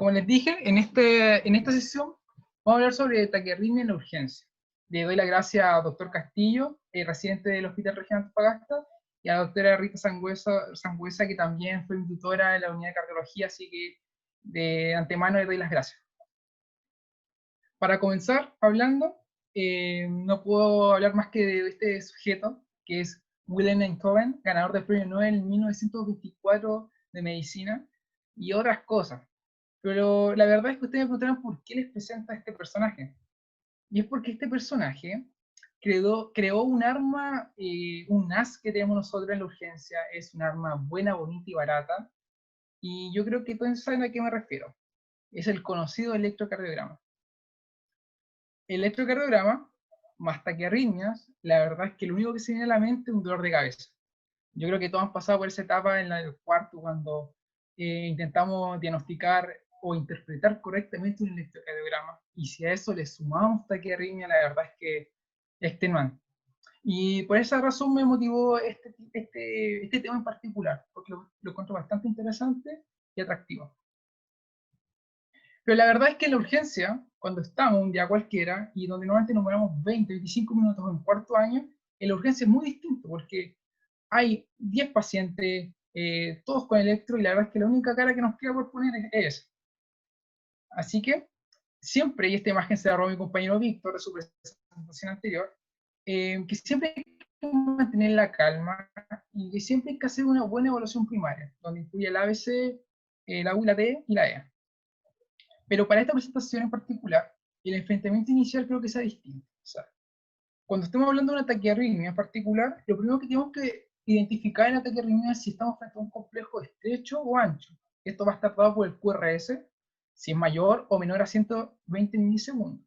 Como les dije, en esta sesión vamos a hablar sobre taquiarritmia en la urgencia. Le doy la gracia al doctor Castillo, residente del Hospital Regional Antofagasta, y a la doctora Rita Sangüesa, que también fue mi tutora en la unidad de cardiología, así que de antemano le doy las gracias. Para comenzar hablando, no puedo hablar más que de este sujeto, que es Willem Einthoven, ganador del premio Nobel en 1924 de medicina, y otras cosas. Pero la verdad es que ustedes me preguntaron por qué les presenta este personaje. Y es porque este personaje creó un arma, un NAS que tenemos nosotros en la urgencia. Es un arma buena, bonita y barata. Y yo creo que todos saben a qué me refiero. Es el conocido electrocardiograma. El electrocardiograma, más taquiarritmias, la verdad es que lo único que se viene a la mente es un dolor de cabeza. Yo creo que todos han pasado por esa etapa en el cuarto cuando intentamos diagnosticar o interpretar correctamente un electrocardiograma. Y si a eso le sumamos taquiarritmia, la verdad es que es extenuante. Y por esa razón me motivó este tema en particular, porque lo encuentro bastante interesante y atractivo. Pero la verdad es que en la urgencia, cuando estamos un día cualquiera, y donde normalmente nos moramos 20, 25 minutos en cuarto año, en la urgencia es muy distinto, porque hay 10 pacientes, todos con electro, y la verdad es que la única cara que nos queda por poner es esa. Así que siempre, y esta imagen se la robó mi compañero Víctor de su presentación anterior, que siempre hay que mantener la calma y que siempre hay que hacer una buena evaluación primaria, donde incluye el ABC, la U, la D y la E. Pero para esta presentación en particular, el enfrentamiento inicial creo que sea distinto. O sea, cuando estemos hablando de una taquiarritmia en particular, lo primero que tenemos que identificar en la taquiarritmia es si estamos frente a un complejo estrecho o ancho. Esto va a estar dado por el QRS, si es mayor o menor a 120 milisegundos.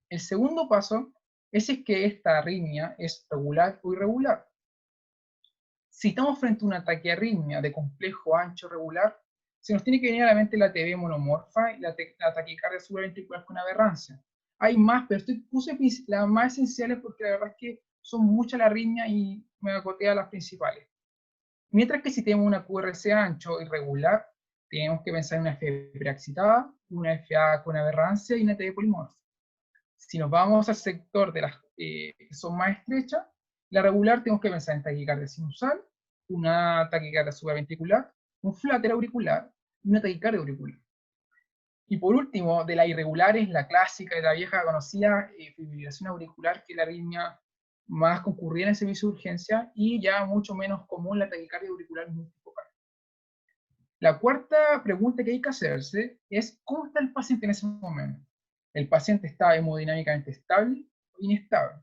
El segundo paso es si es que esta arritmia es regular o irregular. Si estamos frente a una taquiarritmia de complejo ancho regular, se nos tiene que venir a la mente la TB monomorfa y la taquicardia supraventricular con aberrancia. Hay más, pero puse las más esenciales porque la verdad es que son muchas las arritmias y me acoté a las principales. Mientras que si tenemos una QRS ancho irregular, tenemos que pensar en una FE preexcitada, una FA con aberrancia y una TB polimorfa. Si nos vamos al sector de las que son más estrechas, la regular tenemos que pensar en taquicardia sinusal, una taquicardia supraventricular, un flutter auricular y una taquicardia auricular. Y por último, de las irregulares, la clásica de la vieja conocida fibrilación auricular, que es la arritmia más concurrida en el servicio de urgencia, y ya mucho menos común la taquicardia auricular multifocal. La cuarta pregunta que hay que hacerse es ¿cómo está el paciente en ese momento? ¿El paciente está hemodinámicamente estable o inestable?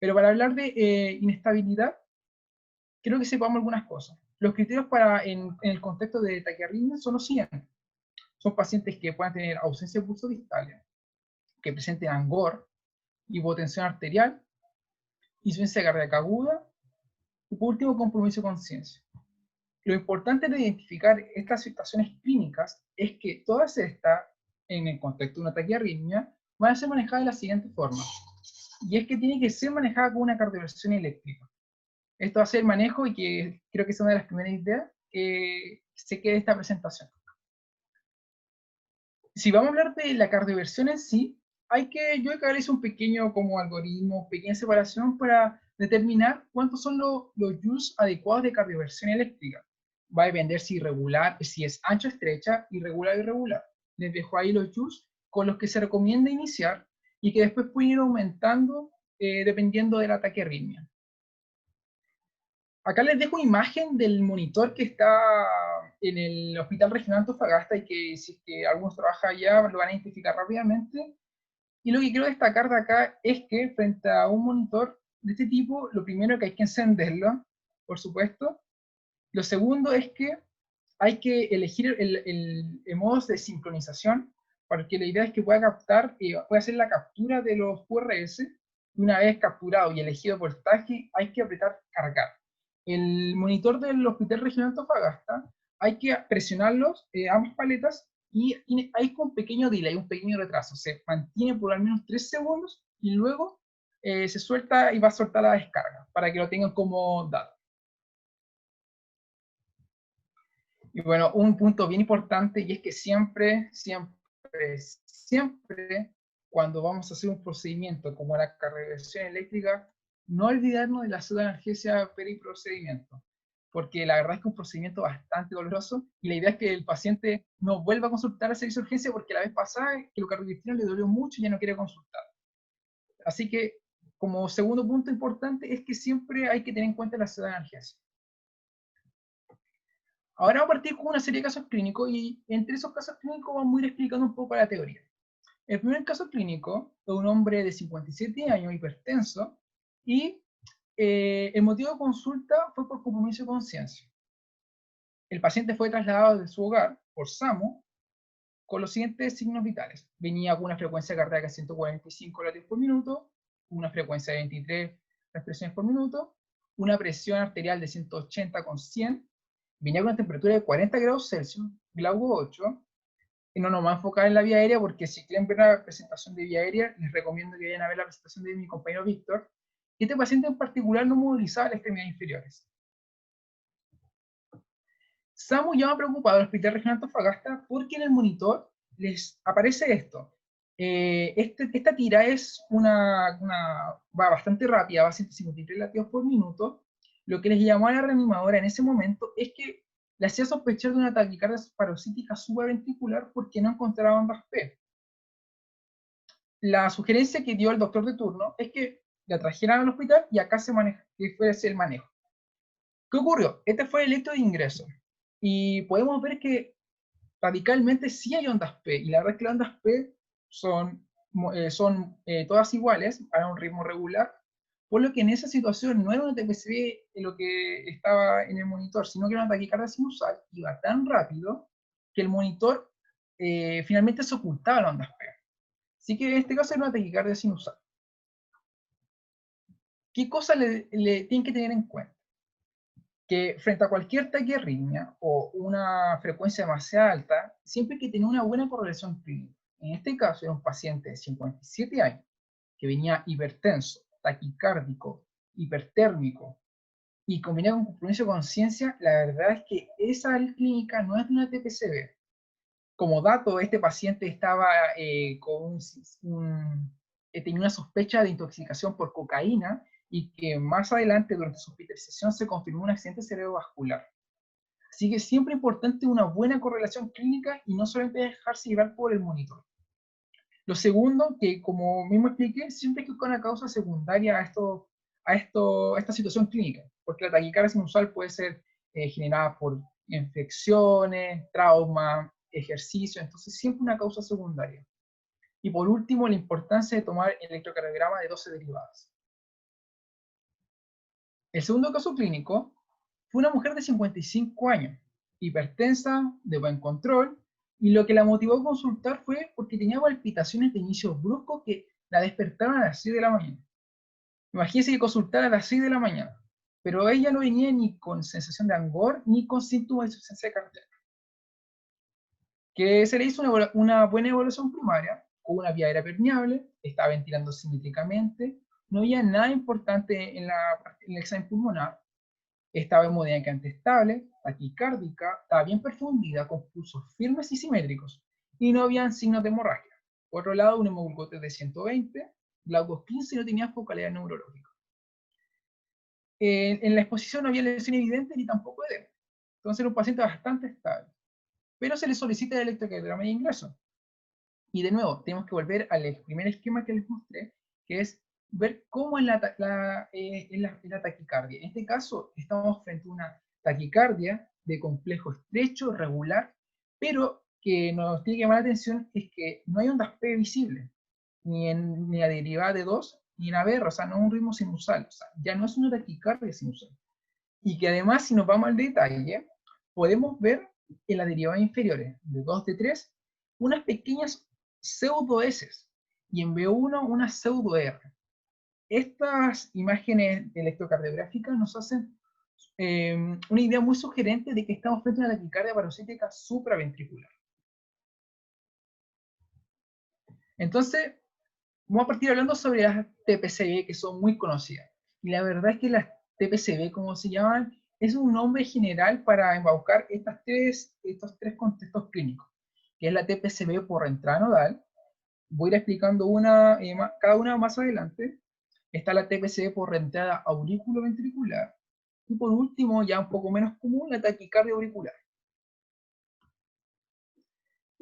Pero para hablar de inestabilidad, quiero que sepamos algunas cosas. Los criterios en el contexto de taquiarritmia son los siguientes. Son pacientes que puedan tener ausencia de pulso distal, que presenten angor, hipotensión arterial, insuficiencia cardíaca aguda, y por último, compromiso de conciencia. Lo importante de identificar estas situaciones clínicas es que todas estas, en el contexto de una taquiarritmia, van a ser manejadas de la siguiente forma. Y es que tiene que ser manejada con una cardioversión eléctrica. Esto va a ser el manejo y que creo que es una de las primeras ideas que se quede de esta presentación. Si vamos a hablar de la cardioversión en sí, yo he que un pequeño como algoritmo, pequeña separación para determinar cuántos son los joules adecuados de cardioversión eléctrica. Va a depender si es ancho estrecha, irregular irregular. Les dejo ahí los joules con los que se recomienda iniciar y que después pueden ir aumentando dependiendo del ataque arritmia. Acá les dejo imagen del monitor que está en el Hospital Regional Antofagasta y que si es que algunos trabajan allá lo van a identificar rápidamente. Y lo que quiero destacar de acá es que frente a un monitor de este tipo, lo primero que hay que encenderlo, por supuesto. Lo segundo es que hay que elegir el modo de sincronización, porque la idea es que pueda pueda hacer la captura de los QRS, y una vez capturado y elegido por voltaje, hay que apretar cargar. El monitor del Hospital Regional Antofagasta, hay que presionarlos, ambas paletas, y hay un pequeño delay, un pequeño retraso. Se mantiene por al menos 3 segundos y luego se suelta y va a soltar la descarga, para que lo tengan como dato. Y bueno, un punto bien importante, y es que siempre, siempre, siempre, cuando vamos a hacer un procedimiento como la cardiovisión eléctrica, no olvidarnos de la pseudoanalgesia periprocedimiento, porque la verdad es que es un procedimiento bastante doloroso, y la idea es que el paciente no vuelva a consultar al servicio de urgencia porque la vez pasada que lo cardiovascular le dolió mucho y ya no quiere consultar. Así que, como segundo punto importante, es que siempre hay que tener en cuenta la pseudoanalgesia. Ahora vamos a partir con una serie de casos clínicos y entre esos casos clínicos vamos a ir explicando un poco la teoría. El primer caso clínico es un hombre de 57 años, hipertenso, y el motivo de consulta fue por compromiso de conciencia. El paciente fue trasladado de su hogar por SAMU con los siguientes signos vitales. Venía con una frecuencia cardíaca de 145 latidos por minuto, una frecuencia de 23 respiraciones por minuto, una presión arterial de 180 con 100, venía con una temperatura de 40 grados Celsius, Glauco 8, y no nos vamos a enfocar en la vía aérea porque si quieren ver la presentación de vía aérea, les recomiendo que vayan a ver la presentación de mi compañero Víctor. Este paciente en particular no movilizaba las extremidades inferiores. SAMU llama preocupado al Hospital Regional Antofagasta porque en el monitor les aparece esto. Esta tira va bastante rápida, va a 153 latidos por minuto. Lo que les llamó a la reanimadora en ese momento es que le hacía sospechar de una taquicardia paroxística supraventricular porque no encontraba ondas P. La sugerencia que dio el doctor de turno es que la trajeran al hospital y acá que fuese el manejo. ¿Qué ocurrió? Este fue el hecho de ingreso. Y podemos ver que radicalmente sí hay ondas P, y la verdad es que las ondas P son todas iguales, a un ritmo regular, por lo que en esa situación no era una TPCB lo que estaba en el monitor, sino que era una taquicardia sinusal, iba tan rápido que el monitor finalmente se ocultaba las ondas P. Así que en este caso era una taquicardia sinusal. ¿Qué cosas le tienen que tener en cuenta? Que frente a cualquier taquiarritmia o una frecuencia demasiado alta, siempre hay que tener una buena correlación clínica. En este caso era un paciente de 57 años que venía hipertenso, taquicárdico, hipertérmico y combinado con compromiso de conciencia. La verdad es que esa clínica no es de una TPCB. Como dato, este paciente estaba tenía una sospecha de intoxicación por cocaína y que más adelante durante su hospitalización se confirmó un accidente cerebrovascular. Así que siempre es importante una buena correlación clínica y no solamente dejarse llevar por el monitor. Lo segundo, que como mismo expliqué, siempre hay que buscar una causa secundaria a esta situación clínica, porque la taquicardia sinusal puede ser generada por infecciones, trauma, ejercicio, entonces siempre una causa secundaria. Y por último, la importancia de tomar electrocardiograma de 12 derivadas. El segundo caso clínico fue una mujer de 55 años, hipertensa, de buen control, y lo que la motivó a consultar fue porque tenía palpitaciones de inicio brusco que la despertaron a las 6 de la mañana. Imagínense que consultara a las 6 de la mañana, pero ella no venía ni con sensación de angor ni con síntomas de insuficiencia cardíaca. Que se le hizo una buena evaluación primaria, con una vía aérea permeable, estaba ventilando simétricamente, no había nada importante en el examen pulmonar, estaba hemodinámicamente estable, taquicárdica, estaba bien perfundida, con pulsos firmes y simétricos, y no habían signos de hemorragia. Por otro lado, un hemoglucote de 120, Glaucos 15 y no tenía focalidad neurológica. En la exposición no había lesión evidente ni tampoco edema. Entonces era un paciente bastante estable. Pero se le solicita el electrocardiograma de ingreso. Y de nuevo, tenemos que volver al primer esquema que les mostré, que es ver cómo es la taquicardia. En este caso, estamos frente a una taquicardia de complejo estrecho, regular, pero que nos tiene que llamar la atención es que no hay ondas P visibles, ni a derivada de 2, ni en ABR, o sea, no es un ritmo sinusal, o sea, ya no es una taquicardia sinusal. Y que además, si nos vamos al detalle, podemos ver en las derivadas inferiores, de 2, de 3, unas pequeñas pseudo S, y en B1 una pseudo R. Estas imágenes electrocardiográficas nos hacen una idea muy sugerente de que estamos frente a una taquicardia paroxística supraventricular. Entonces, vamos a partir hablando sobre las TPCB, que son muy conocidas. Y la verdad es que las TPCB, como se llaman, es un nombre general para embaucar estos tres contextos clínicos, que es la TPCB por entrada nodal. Voy a ir explicando cada una más adelante. Está la TPCB por reentrada auriculoventricular. Y por último, ya un poco menos común, la taquicardia auricular.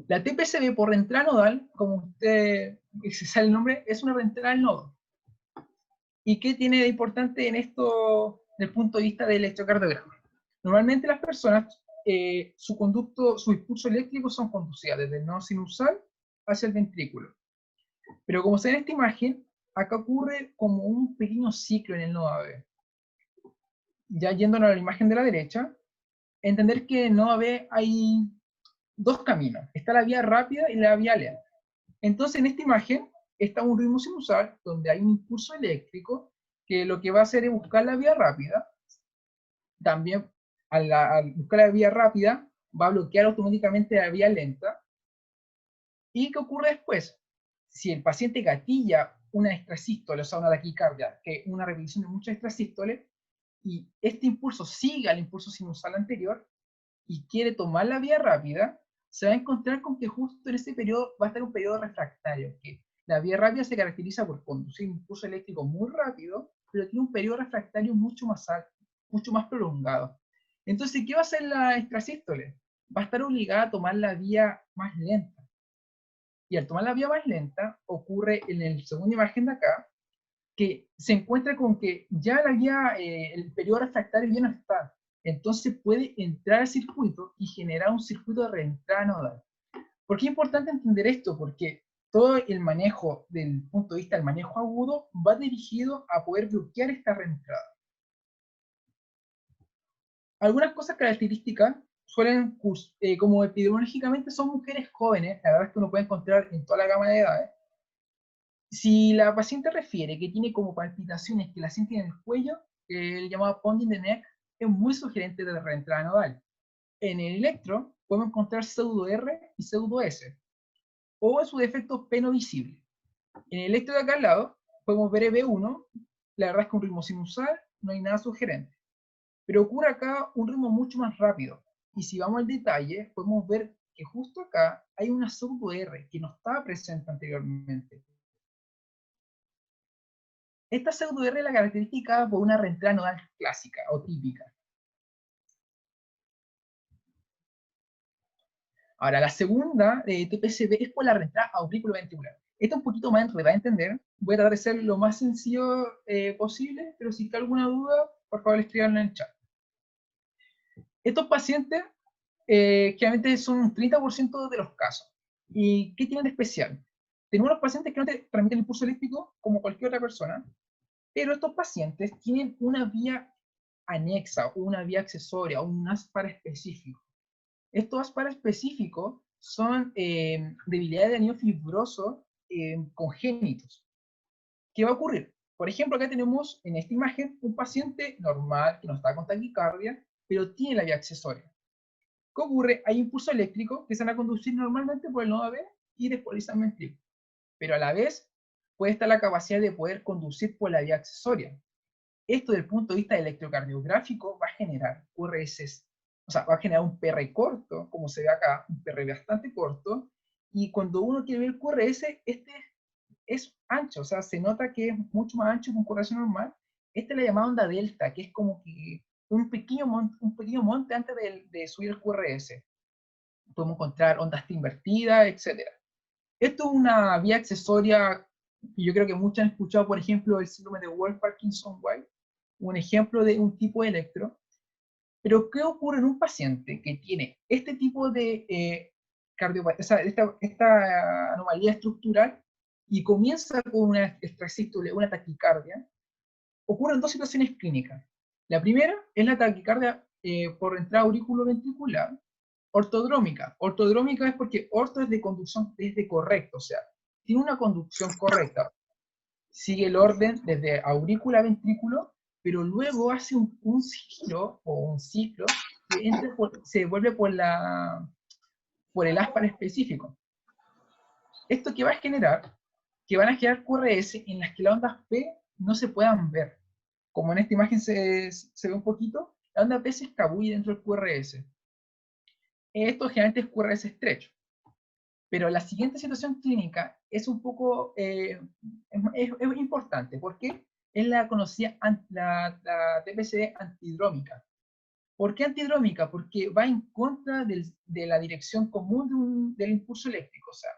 La TPCB por reentrada nodal, como usted se sabe el nombre, es una reentrada al nodo. ¿Y qué tiene de importante en esto desde el punto de vista del electrocardiograma? Normalmente las personas, su impulso eléctrico son conducidas desde el nodo sinusal hacia el ventrículo. Pero como se ve en esta imagen, acá ocurre como un pequeño ciclo en el nodo AB. Ya yéndonos a la imagen de la derecha, entender que en el nodo AB hay dos caminos. Está la vía rápida y la vía lenta. Entonces en esta imagen está un ritmo sinusal donde hay un impulso eléctrico que lo que va a hacer es buscar la vía rápida. También al buscar la vía rápida va a bloquear automáticamente la vía lenta. ¿Y qué ocurre después? Si el paciente gatilla una extrasístole, o sea, una taquicardia, que es una repetición de muchas extrasístoles, y este impulso sigue al impulso sinusal anterior y quiere tomar la vía rápida, se va a encontrar con que justo en ese periodo va a estar un periodo refractario, que la vía rápida se caracteriza por conducir un impulso eléctrico muy rápido, pero tiene un periodo refractario mucho más alto, mucho más prolongado. Entonces, ¿qué va a hacer la extrasístole? Va a estar obligada a tomar la vía más lenta. Y al tomar la vía más lenta, ocurre en la segunda imagen de acá, que se encuentra con que ya la vía, el periodo refractario ya no está. Entonces puede entrar al circuito y generar un circuito de reentrada nodal. ¿Por qué es importante entender esto? Porque todo el manejo, del punto de vista del manejo agudo, va dirigido a poder bloquear esta reentrada. Algunas cosas características suelen, como epidemiológicamente son mujeres jóvenes, la verdad es que uno puede encontrar en toda la gama de edades. Si la paciente refiere que tiene como palpitaciones que la siente en el cuello, el llamado pounding the neck, es muy sugerente de reentrada nodal. En el electro podemos encontrar pseudo R y pseudo S, o en su defecto P no visible. En el electro de acá al lado podemos ver EB1, la verdad es que un ritmo sinusal, no hay nada sugerente. Pero ocurre acá un ritmo mucho más rápido, y si vamos al detalle, podemos ver que justo acá hay una pseudo R que no estaba presente anteriormente. Esta pseudo R es la característica por una reentrada nodal clásica o típica. Ahora, la segunda TPCB es por la reentrada auriculoventricular. Esta es un poquito más enredada a entender. Voy a tratar de ser lo más sencillo posible, pero si hay alguna duda, por favor escríbanla en el chat. Estos pacientes generalmente son un 30% de los casos. ¿Y qué tienen de especial? Tenemos los pacientes que no te transmiten impulso eléctrico como cualquier otra persona, pero estos pacientes tienen una vía anexa, o una vía accesoria, o un ASPAR específico. Estos ASPAR específicos son debilidades de anillo fibroso congénitos. ¿Qué va a ocurrir? Por ejemplo, acá tenemos en esta imagen un paciente normal que no está con taquicardia, pero tiene la vía accesoria. ¿Qué ocurre? Hay impulso eléctrico que se van a conducir normalmente por el nodo B y después al ventrículo. Pero a la vez puede estar la capacidad de poder conducir por la vía accesoria. Esto desde el punto de vista electrocardiográfico va a generar QRS, o sea, va a generar un PR corto, como se ve acá, un PR bastante corto, y cuando uno quiere ver el QRS, este es ancho, o sea, se nota que es mucho más ancho que un QRS normal. Esta es la llamada onda delta, que es como que un pequeño monte antes de subir el QRS. Podemos encontrar ondas invertidas, etc. Esto es una vía accesoria, y yo creo que muchos han escuchado, por ejemplo, el síndrome de Wolff-Parkinson-White, un ejemplo de un tipo de electro. Pero ¿qué ocurre en un paciente que tiene este tipo de esta anomalía estructural y comienza con una extrasístole, una taquicardia? Ocurren dos situaciones clínicas. La primera es la taquicardia por entrada auriculoventricular ortodrómica. Ortodrómica es porque orto es de conducción, es de correcto, o sea, tiene una conducción correcta. Sigue el orden desde aurícula a ventrículo, pero luego hace un giro o un ciclo que se devuelve por el áspara específico. Esto que va a generar, que van a generar QRS en las que las ondas P no se puedan ver. Como en esta imagen se ve un poquito, la onda P se escabulle dentro del QRS. Esto generalmente es QRS estrecho. Pero la siguiente situación clínica es un poco, es importante, porque es la conocida, la TPC antidrómica. ¿Por qué antidrómica? Porque va en contra de la dirección común del impulso eléctrico. O sea,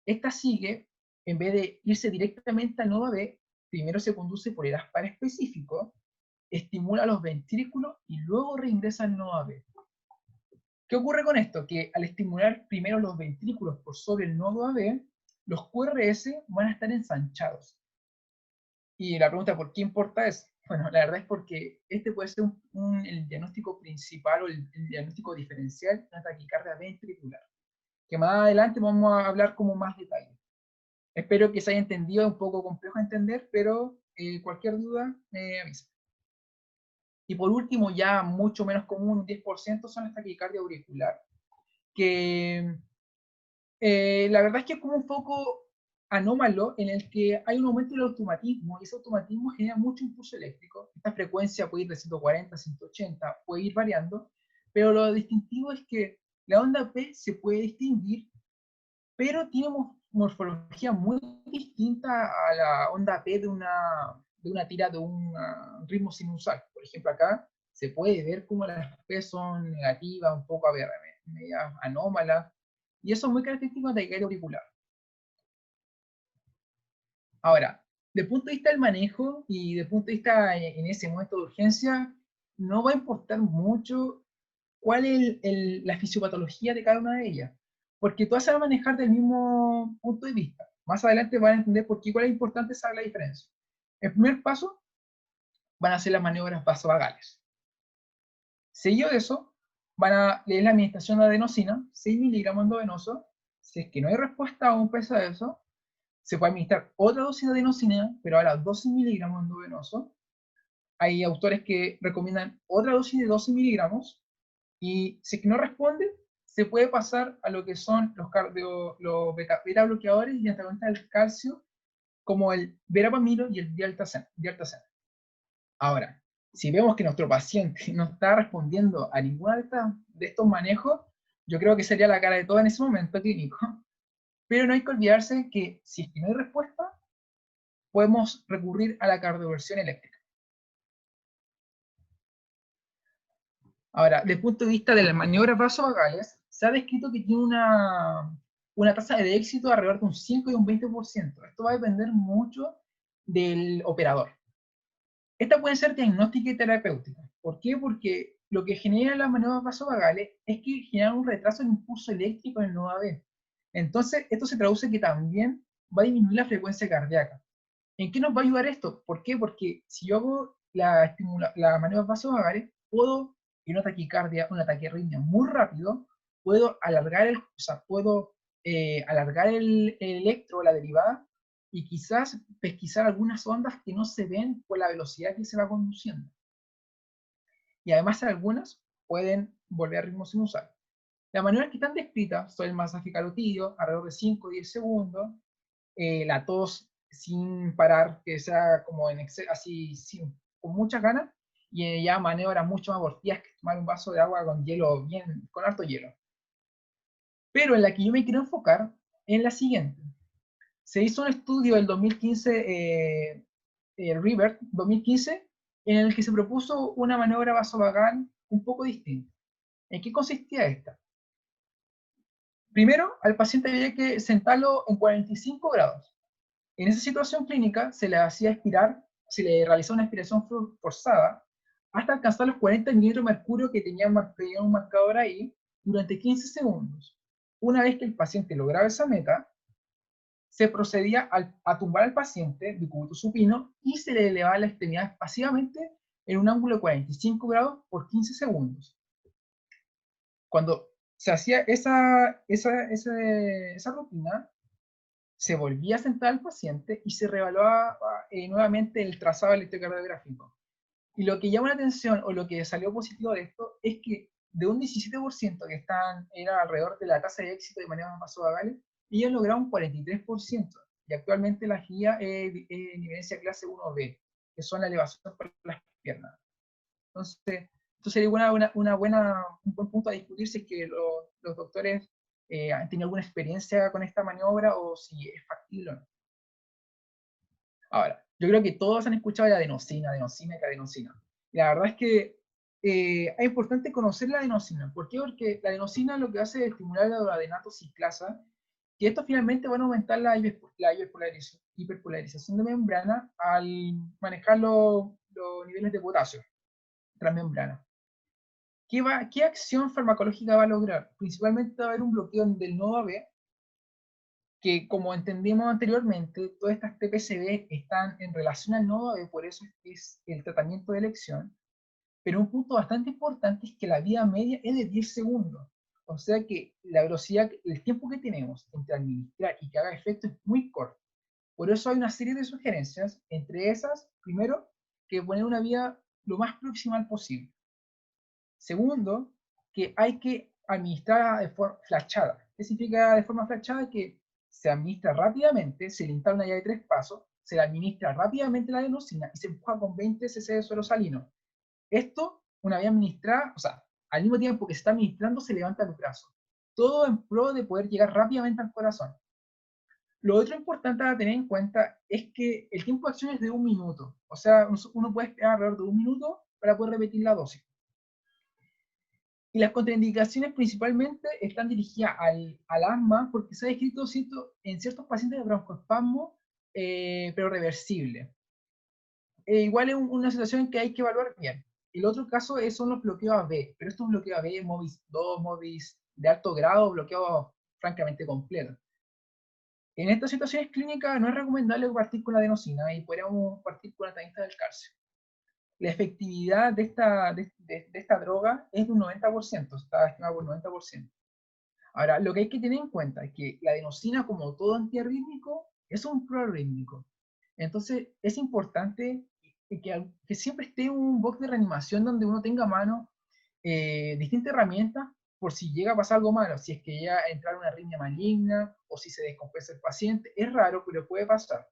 esta sigue, en vez de irse directamente al nodo B, primero se conduce por el aspar específico, estimula los ventrículos y luego reingresa al nodo B. ¿Qué ocurre con esto? Que al estimular primero los ventrículos por sobre el nodo AB, los QRS van a estar ensanchados. Y la pregunta, ¿por qué importa eso? Bueno, la verdad es porque este puede ser el diagnóstico principal o el diagnóstico diferencial de una taquicardia ventricular, que más adelante vamos a hablar como más detalle. Espero que se haya entendido, es un poco complejo de entender, pero cualquier duda me avisa. Y por último, ya mucho menos común, un 10%, son las taquicardia auricular, que la verdad es que es como un foco anómalo en el que hay un aumento del automatismo y ese automatismo genera mucho impulso eléctrico. Esta frecuencia puede ir de 140 a 180, puede ir variando, pero lo distintivo es que la onda P se puede distinguir, pero tiene morfología muy distinta a la onda P de una tira de un ritmo sinusal. Por ejemplo, acá se puede ver cómo las P son negativas, un poco media anómalas, y eso es muy característico de la taquicardia auricular. Ahora, desde el punto de vista del manejo y desde el punto de vista en ese momento de urgencia, no va a importar mucho cuál es la fisiopatología de cada una de ellas, porque todas se van a manejar del mismo punto de vista. Más adelante van a entender por qué, cuál es importante saber la diferencia. El primer paso van a ser las maniobras vasovagales. Seguido de eso, van a leer la administración de adenosina, 6 miligramos endovenoso. Si es que no hay respuesta aún pese a eso, se puede administrar otra dosis de adenosina, pero ahora 12 miligramos endovenoso. Hay autores que recomiendan otra dosis de 12 miligramos, y si es que no responde, se puede pasar a lo que son los beta bloqueadores y antagonistas del calcio, como el verapamilo y el dialtazeno. Ahora, si vemos que nuestro paciente no está respondiendo a ninguna de estos manejos, yo creo que sería la cara de todo en ese momento clínico. Pero no hay que olvidarse que si es que no hay respuesta, podemos recurrir a la cardioversión eléctrica. Ahora, desde el punto de vista de las maniobras vasovagales, se ha descrito que tiene una tasa de éxito de alrededor de un 5 y un 20%. Esto va a depender mucho del operador. Esta puede ser diagnóstica y terapéutica. ¿Por qué? Porque lo que generan las maniobras vasovagales es que generan un retraso en impulso eléctrico en el nodo AB. Entonces, esto se traduce que también va a disminuir la frecuencia cardíaca. ¿En qué nos va a ayudar esto? ¿Por qué? Porque si yo hago la maniobra vasovagales, puedo, en una taquicardia, una taquiarritmia muy rápido, puedo alargar el electro, la derivada, y quizás pesquisar algunas ondas que no se ven por la velocidad que se va conduciendo. Y además algunas pueden volver a ritmo sinusal. Las maneras que están descritas son el masaje carotidio, alrededor de 5 o 10 segundos, la tos sin parar, que sea como así, con muchas ganas, y ya maniobras mucho más abortivas que tomar un vaso de agua con hielo, con harto hielo. Pero en la que yo me quiero enfocar es la siguiente. Se hizo un estudio del 2015, River 2015, en el que se propuso una maniobra vasovagal un poco distinta. ¿En qué consistía esta? Primero, al paciente había que sentarlo en 45 grados. En esa situación clínica se le hacía expirar, se le realizaba una expiración forzada hasta alcanzar los 40 mililitros de mercurio que tenía un marcador ahí durante 15 segundos. Una vez que el paciente lograba esa meta, se procedía a tumbar al paciente de cúbito supino y se le elevaba la extremidad pasivamente en un ángulo de 45 grados por 15 segundos. Cuando se hacía esa rutina, se volvía a sentar al paciente y se reevaluaba nuevamente el trazado electrocardiográfico. Y lo que llama la atención, o lo que salió positivo de esto, es que de un 17% que era alrededor de la tasa de éxito de maniobras vasovagales, ellos lograron un 43%. Y actualmente la guía es en evidencia clase 1B, que son la elevación por las piernas. Entonces, Esto sería un buen punto a discutir si es que los doctores han tenido alguna experiencia con esta maniobra o si es factible o no. Ahora, yo creo que todos han escuchado la adenosina y adenosina. Y la verdad es que es importante conocer la adenosina. ¿Por qué? Porque la adenosina lo que hace es estimular la adenato ciclasa, y esto finalmente va a aumentar la hiperpolarización de membrana al manejar los niveles de potasio transmembrana. ¿Qué acción farmacológica va a lograr? Principalmente va a haber un bloqueo del nodo AB, que como entendimos anteriormente, todas estas TPCB están en relación al nodo AB, por eso es el tratamiento de elección. Pero un punto bastante importante es que la vida media es de 10 segundos. O sea que la velocidad, el tiempo que tenemos entre administrar y que haga efecto es muy corto. Por eso hay una serie de sugerencias, entre esas, primero, que poner una vida lo más proximal posible. Segundo, que hay que administrar de forma flashada. ¿Qué significa de forma flashada? Que se administra rápidamente, se le instala una llave de 3 pasos, se le administra rápidamente la adenosina y se empuja con 20 cc de suero salino. Esto, una vez administrada, o sea, al mismo tiempo que se está administrando, se levanta los brazos. Todo en pro de poder llegar rápidamente al corazón. Lo otro importante a tener en cuenta es que el tiempo de acción es de 1 minuto. O sea, uno puede esperar alrededor de 1 minuto para poder repetir la dosis. Y las contraindicaciones principalmente están dirigidas al asma, porque se ha descrito en ciertos pacientes de broncoespasmo, pero reversible. Igual es una situación que hay que evaluar bien. El otro caso son los bloqueos AB, pero estos bloqueos AB, MOVIS 2, MOVIS de alto grado, bloqueos francamente completos. En estas situaciones clínicas no es recomendable partir con la adenosina y podríamos partir con la antagonista del calcio. La efectividad de esta droga es de un 90%, está estimada por un 90%. Ahora, lo que hay que tener en cuenta es que la adenosina, como todo antiarrítmico, es un proarrítmico. Entonces, es importante que siempre esté un box de reanimación donde uno tenga a mano distintas herramientas por si llega a pasar algo malo, si es que llega a entrar una arritmia maligna o si se descompensa el paciente. Es raro, pero puede pasar.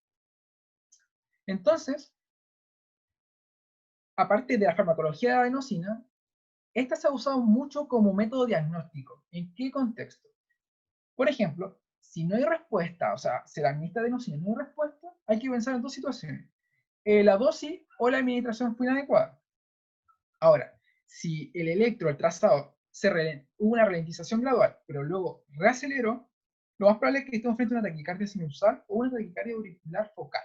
Entonces, aparte de la farmacología de la adenosina, esta se ha usado mucho como método diagnóstico. ¿En qué contexto? Por ejemplo, si no hay respuesta, o sea, se la administra adenosina y no hay respuesta, hay que pensar en dos situaciones. La dosis o la administración fue inadecuada. Ahora, si el trazado, hubo una ralentización gradual, pero luego reaceleró, lo más probable es que estemos frente a una taquicardia sinusal o una taquicardia auricular focal.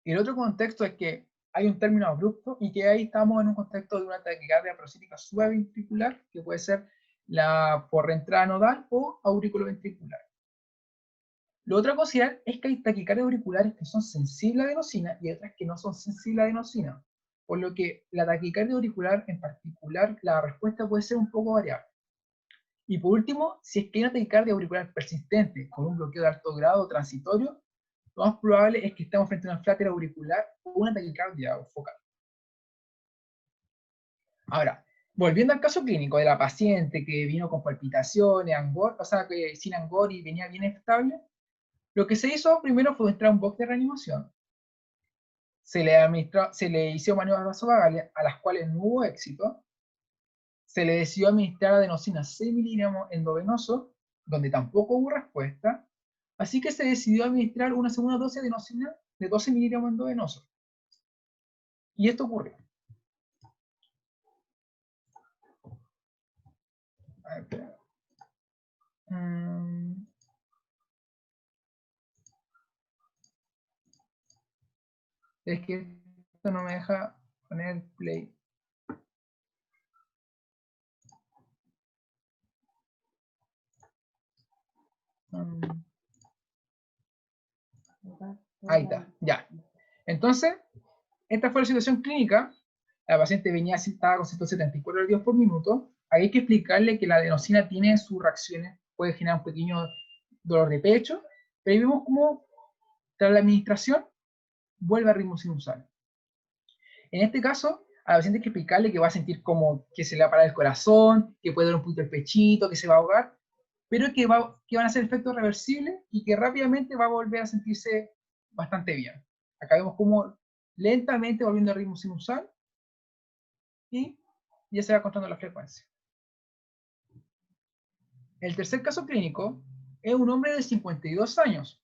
El otro contexto es que hay un término abrupto y que ahí estamos en un contexto de una taquicardia prosítica subventricular, que puede ser la por reentrada nodal o auriculoventricular. Lo otro a considerar es que hay taquicardias auriculares que son sensibles a adenosina y otras que no son sensibles a adenosina, por lo que la taquicardia auricular en particular, la respuesta puede ser un poco variable. Y por último, si es que hay una taquicardia auricular persistente con un bloqueo de alto grado transitorio, lo más probable es que estemos frente a una flater auricular o una taquicardia focal. Ahora, volviendo al caso clínico de la paciente que vino con palpitaciones, angor, o sea, que sin angor y venía bien estable, lo que se hizo primero fue entrar a un box de reanimación. Se le hizo maniobras vasovagales a las cuales no hubo éxito. Se le decidió administrar adenosina 6 miligramos endovenoso, donde tampoco hubo respuesta. Así que se decidió administrar una segunda dosis de adenosina de 12 miligramos endovenoso. Y esto ocurrió. Es que esto no me deja poner play. Ahí está, ya. Entonces, esta fue la situación clínica. La paciente venía sentada con 174 latidos por minuto. Ahí hay que explicarle que la adenosina tiene sus reacciones, puede generar un pequeño dolor de pecho, pero ahí vemos cómo, tras la administración, vuelve a ritmo sinusal. En este caso, a la paciente hay que explicarle que va a sentir como que se le va a parar el corazón, que puede dar un poquito el pechito, que se va a ahogar, pero que van a ser efectos reversibles y que rápidamente va a volver a sentirse bastante bien. Acá vemos cómo lentamente volviendo al ritmo sinusal y y ya se va encontrando la frecuencia. El tercer caso clínico es un hombre de 52 años.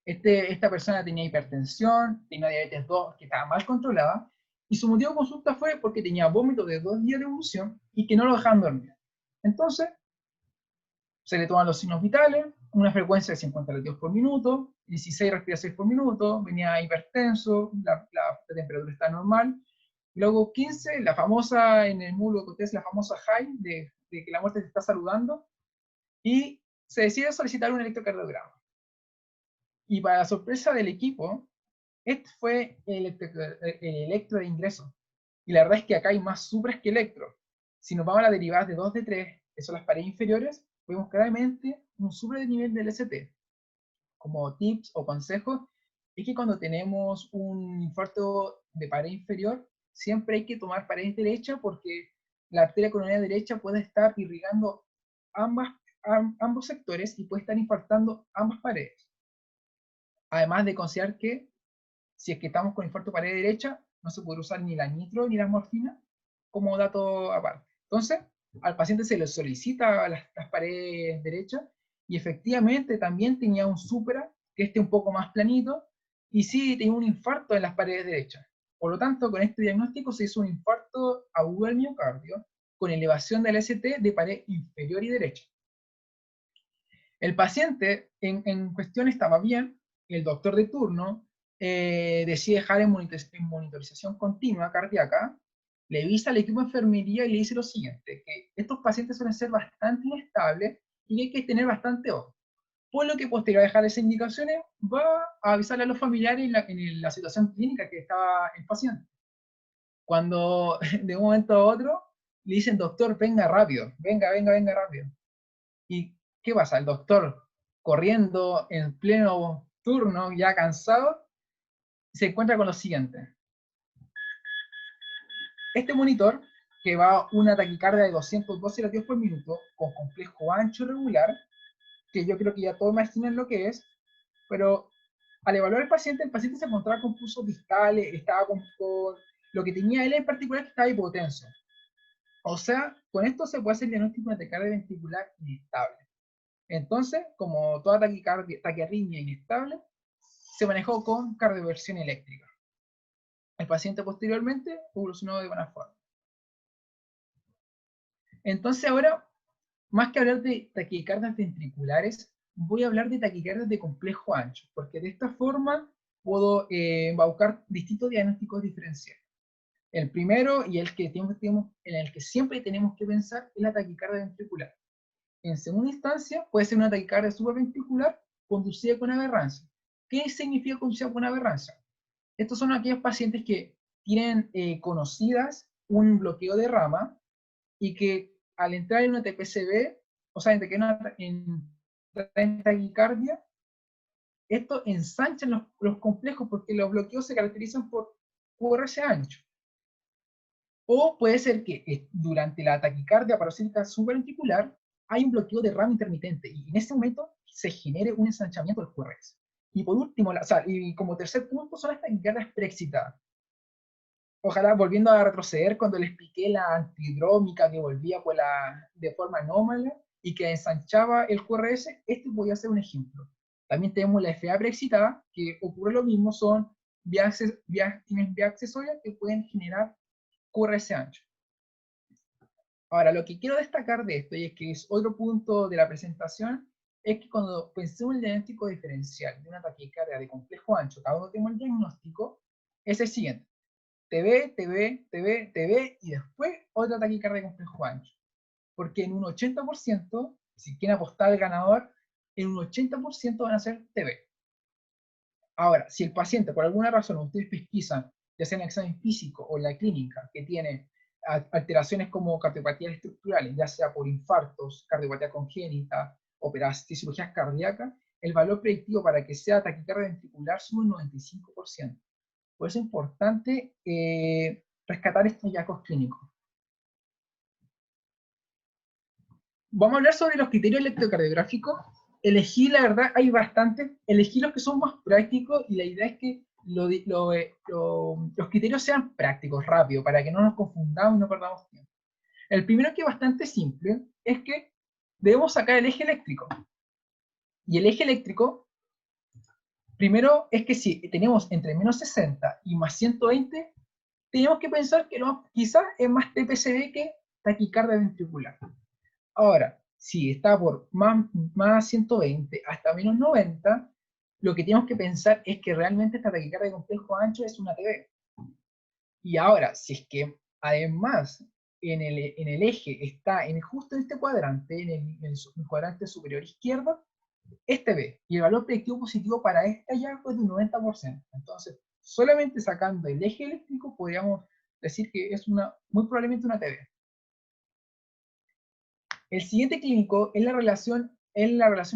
Esta persona tenía hipertensión, tenía diabetes 2 que estaba mal controlada, y su motivo de consulta fue porque tenía vómito de 2 días de evolución y que no lo dejaban dormir. Entonces, se le toman los signos vitales, una frecuencia de 50 latidos por minuto, 16 respiraciones por minuto, venía hipertenso, la temperatura está normal. Luego 15, la famosa, en el módulo que es la famosa high, de que la muerte te está saludando, y se decide solicitar un electrocardiograma. Y para la sorpresa del equipo, este fue el electro de ingreso. Y la verdad es que acá hay más supras que electro. Si nos vamos a las derivadas de 2 de 3, que son las paredes inferiores, vemos claramente un supra de nivel del ST. Como tips o consejos, es que cuando tenemos un infarto de pared inferior, siempre hay que tomar pared derecha porque la arteria coronaria derecha puede estar irrigando ambos sectores y puede estar infartando ambas paredes. Además de considerar que si es que estamos con infarto pared derecha, no se puede usar ni la nitro ni la morfina como dato aparte. Entonces, al paciente se le solicita las paredes derechas y efectivamente también tenía un supra, que esté un poco más planito, y sí tenía un infarto en las paredes derechas. Por lo tanto, con este diagnóstico se hizo un infarto agudo del miocardio con elevación del ST de pared inferior y derecha. El paciente en cuestión estaba bien, el doctor de turno decide dejar en monitorización continua cardíaca, le avisa al equipo de enfermería y le dice lo siguiente, que estos pacientes suelen ser bastante inestables y hay que tener bastante ojo. Por lo que posterior a dejar esas indicaciones, va a avisarle a los familiares en la situación clínica que estaba el paciente. Cuando de un momento a otro le dicen, doctor, venga rápido, venga rápido. ¿Y qué pasa? El doctor corriendo en pleno turno, ya cansado, se encuentra con lo siguiente. Este monitor, que va a una taquicardia de 212 latidos por minuto, con complejo ancho regular, que yo creo que ya todos imaginan lo que es, pero al evaluar al paciente, el paciente se encontraba con pulsos distales, estaba con lo que tenía él en particular, que estaba hipotenso. O sea, con esto se puede hacer el diagnóstico de taquicardia ventricular inestable. Entonces, como toda taquiarritmia inestable, se manejó con cardioversión eléctrica. El paciente posteriormente evolucionó de buena forma. Entonces ahora, más que hablar de taquicardias ventriculares, voy a hablar de taquicardias de complejo ancho, porque de esta forma puedo embaucar distintos diagnósticos diferenciales. El primero, y el que en el que siempre tenemos que pensar, es la taquicardia ventricular. En segunda instancia, puede ser una taquicardia supraventricular conducida con aberrancia. ¿Qué significa conducida con aberrancia? Estos son aquellos pacientes que tienen conocidas un bloqueo de rama y que al entrar en una TPCB, o sea, en taquicardia, esto ensancha los complejos porque los bloqueos se caracterizan por QRS ancho. O puede ser que durante la taquicardia paroxística supraventricular hay un bloqueo de rama intermitente y en ese momento se genere un ensanchamiento del QRS. Y por último, y como tercer punto, son las taquicardias preexcitadas. Ojalá, volviendo a retroceder, cuando les expliqué la antidrómica que volvía de forma anómala y que ensanchaba el QRS, este podría ser un ejemplo. También tenemos la FA preexcitada, que ocurre lo mismo, son vías accesorias que pueden generar QRS ancho. Ahora, lo que quiero destacar de esto, y es que es otro punto de la presentación, es que cuando pensemos en el diagnóstico diferencial de una taquicardia de complejo ancho, cada uno tenemos el diagnóstico, es el siguiente. TB, y después otra taquicardia de complejo ancho. Porque en un 80%, si quieren apostar al ganador, en un 80% van a ser TB. Ahora, si el paciente, por alguna razón, ustedes pesquisan, ya sea en el examen físico o en la clínica, que tiene alteraciones como cardiopatías estructurales, ya sea por infartos, cardiopatía congénita, cirugías cardíacas, el valor predictivo para que sea taquicardia ventricular sube un 95%. Por eso es importante rescatar estos hallazgos clínicos. Vamos a hablar sobre los criterios electrocardiográficos. Elegí, la verdad, hay bastantes. Elegí los que son más prácticos y la idea es que los criterios sean prácticos, rápidos, para que no nos confundamos y no perdamos tiempo. El primero, que es bastante simple, es que debemos sacar el eje eléctrico. Y el eje eléctrico, primero, es que si tenemos entre menos 60 y más 120, tenemos que pensar que quizás es más TPCD que taquicardia ventricular. Ahora, si está por más 120 hasta menos 90, lo que tenemos que pensar es que realmente esta taquicardia de complejo ancho es una TB. Y ahora, si es que además en el eje está justo en este cuadrante, en el cuadrante superior izquierdo, es TB. Y el valor predictivo positivo para este hallazgo es de un 90%. Entonces, solamente sacando el eje eléctrico, podríamos decir que es muy probablemente una TB. El siguiente clínico es la relación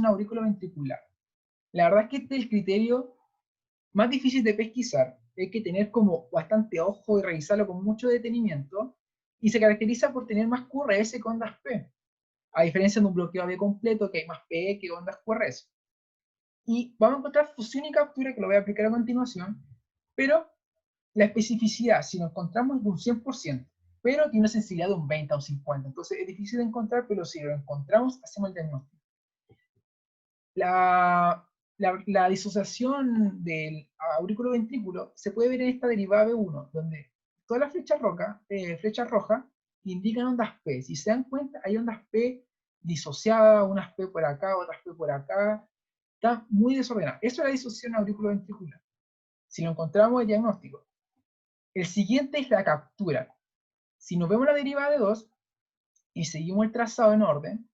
aurículo-ventricular. La verdad es que este es el criterio más difícil de pesquisar. Hay que tener como bastante ojo y revisarlo con mucho detenimiento. Y se caracteriza por tener más QRS que ondas P. A diferencia de un bloqueo AB completo, que hay más P que ondas QRS. Y vamos a encontrar fusión y captura, que lo voy a aplicar a continuación. Pero la especificidad, si lo encontramos, es de un 100%, pero tiene una sensibilidad de un 20 o un 50. Entonces es difícil de encontrar, pero si lo encontramos, hacemos el diagnóstico. La disociación del aurículo-ventrículo se puede ver en esta derivada B1, donde todas las flechas rojas indican ondas P. Si se dan cuenta, hay ondas P disociadas, unas P por acá, otras P por acá. Está muy desordenada. Eso es la disociación aurículo-ventricular. Si lo encontramos, el diagnóstico. El siguiente es la captura. Si nos vemos la derivada de 2 y seguimos el trazado en orden,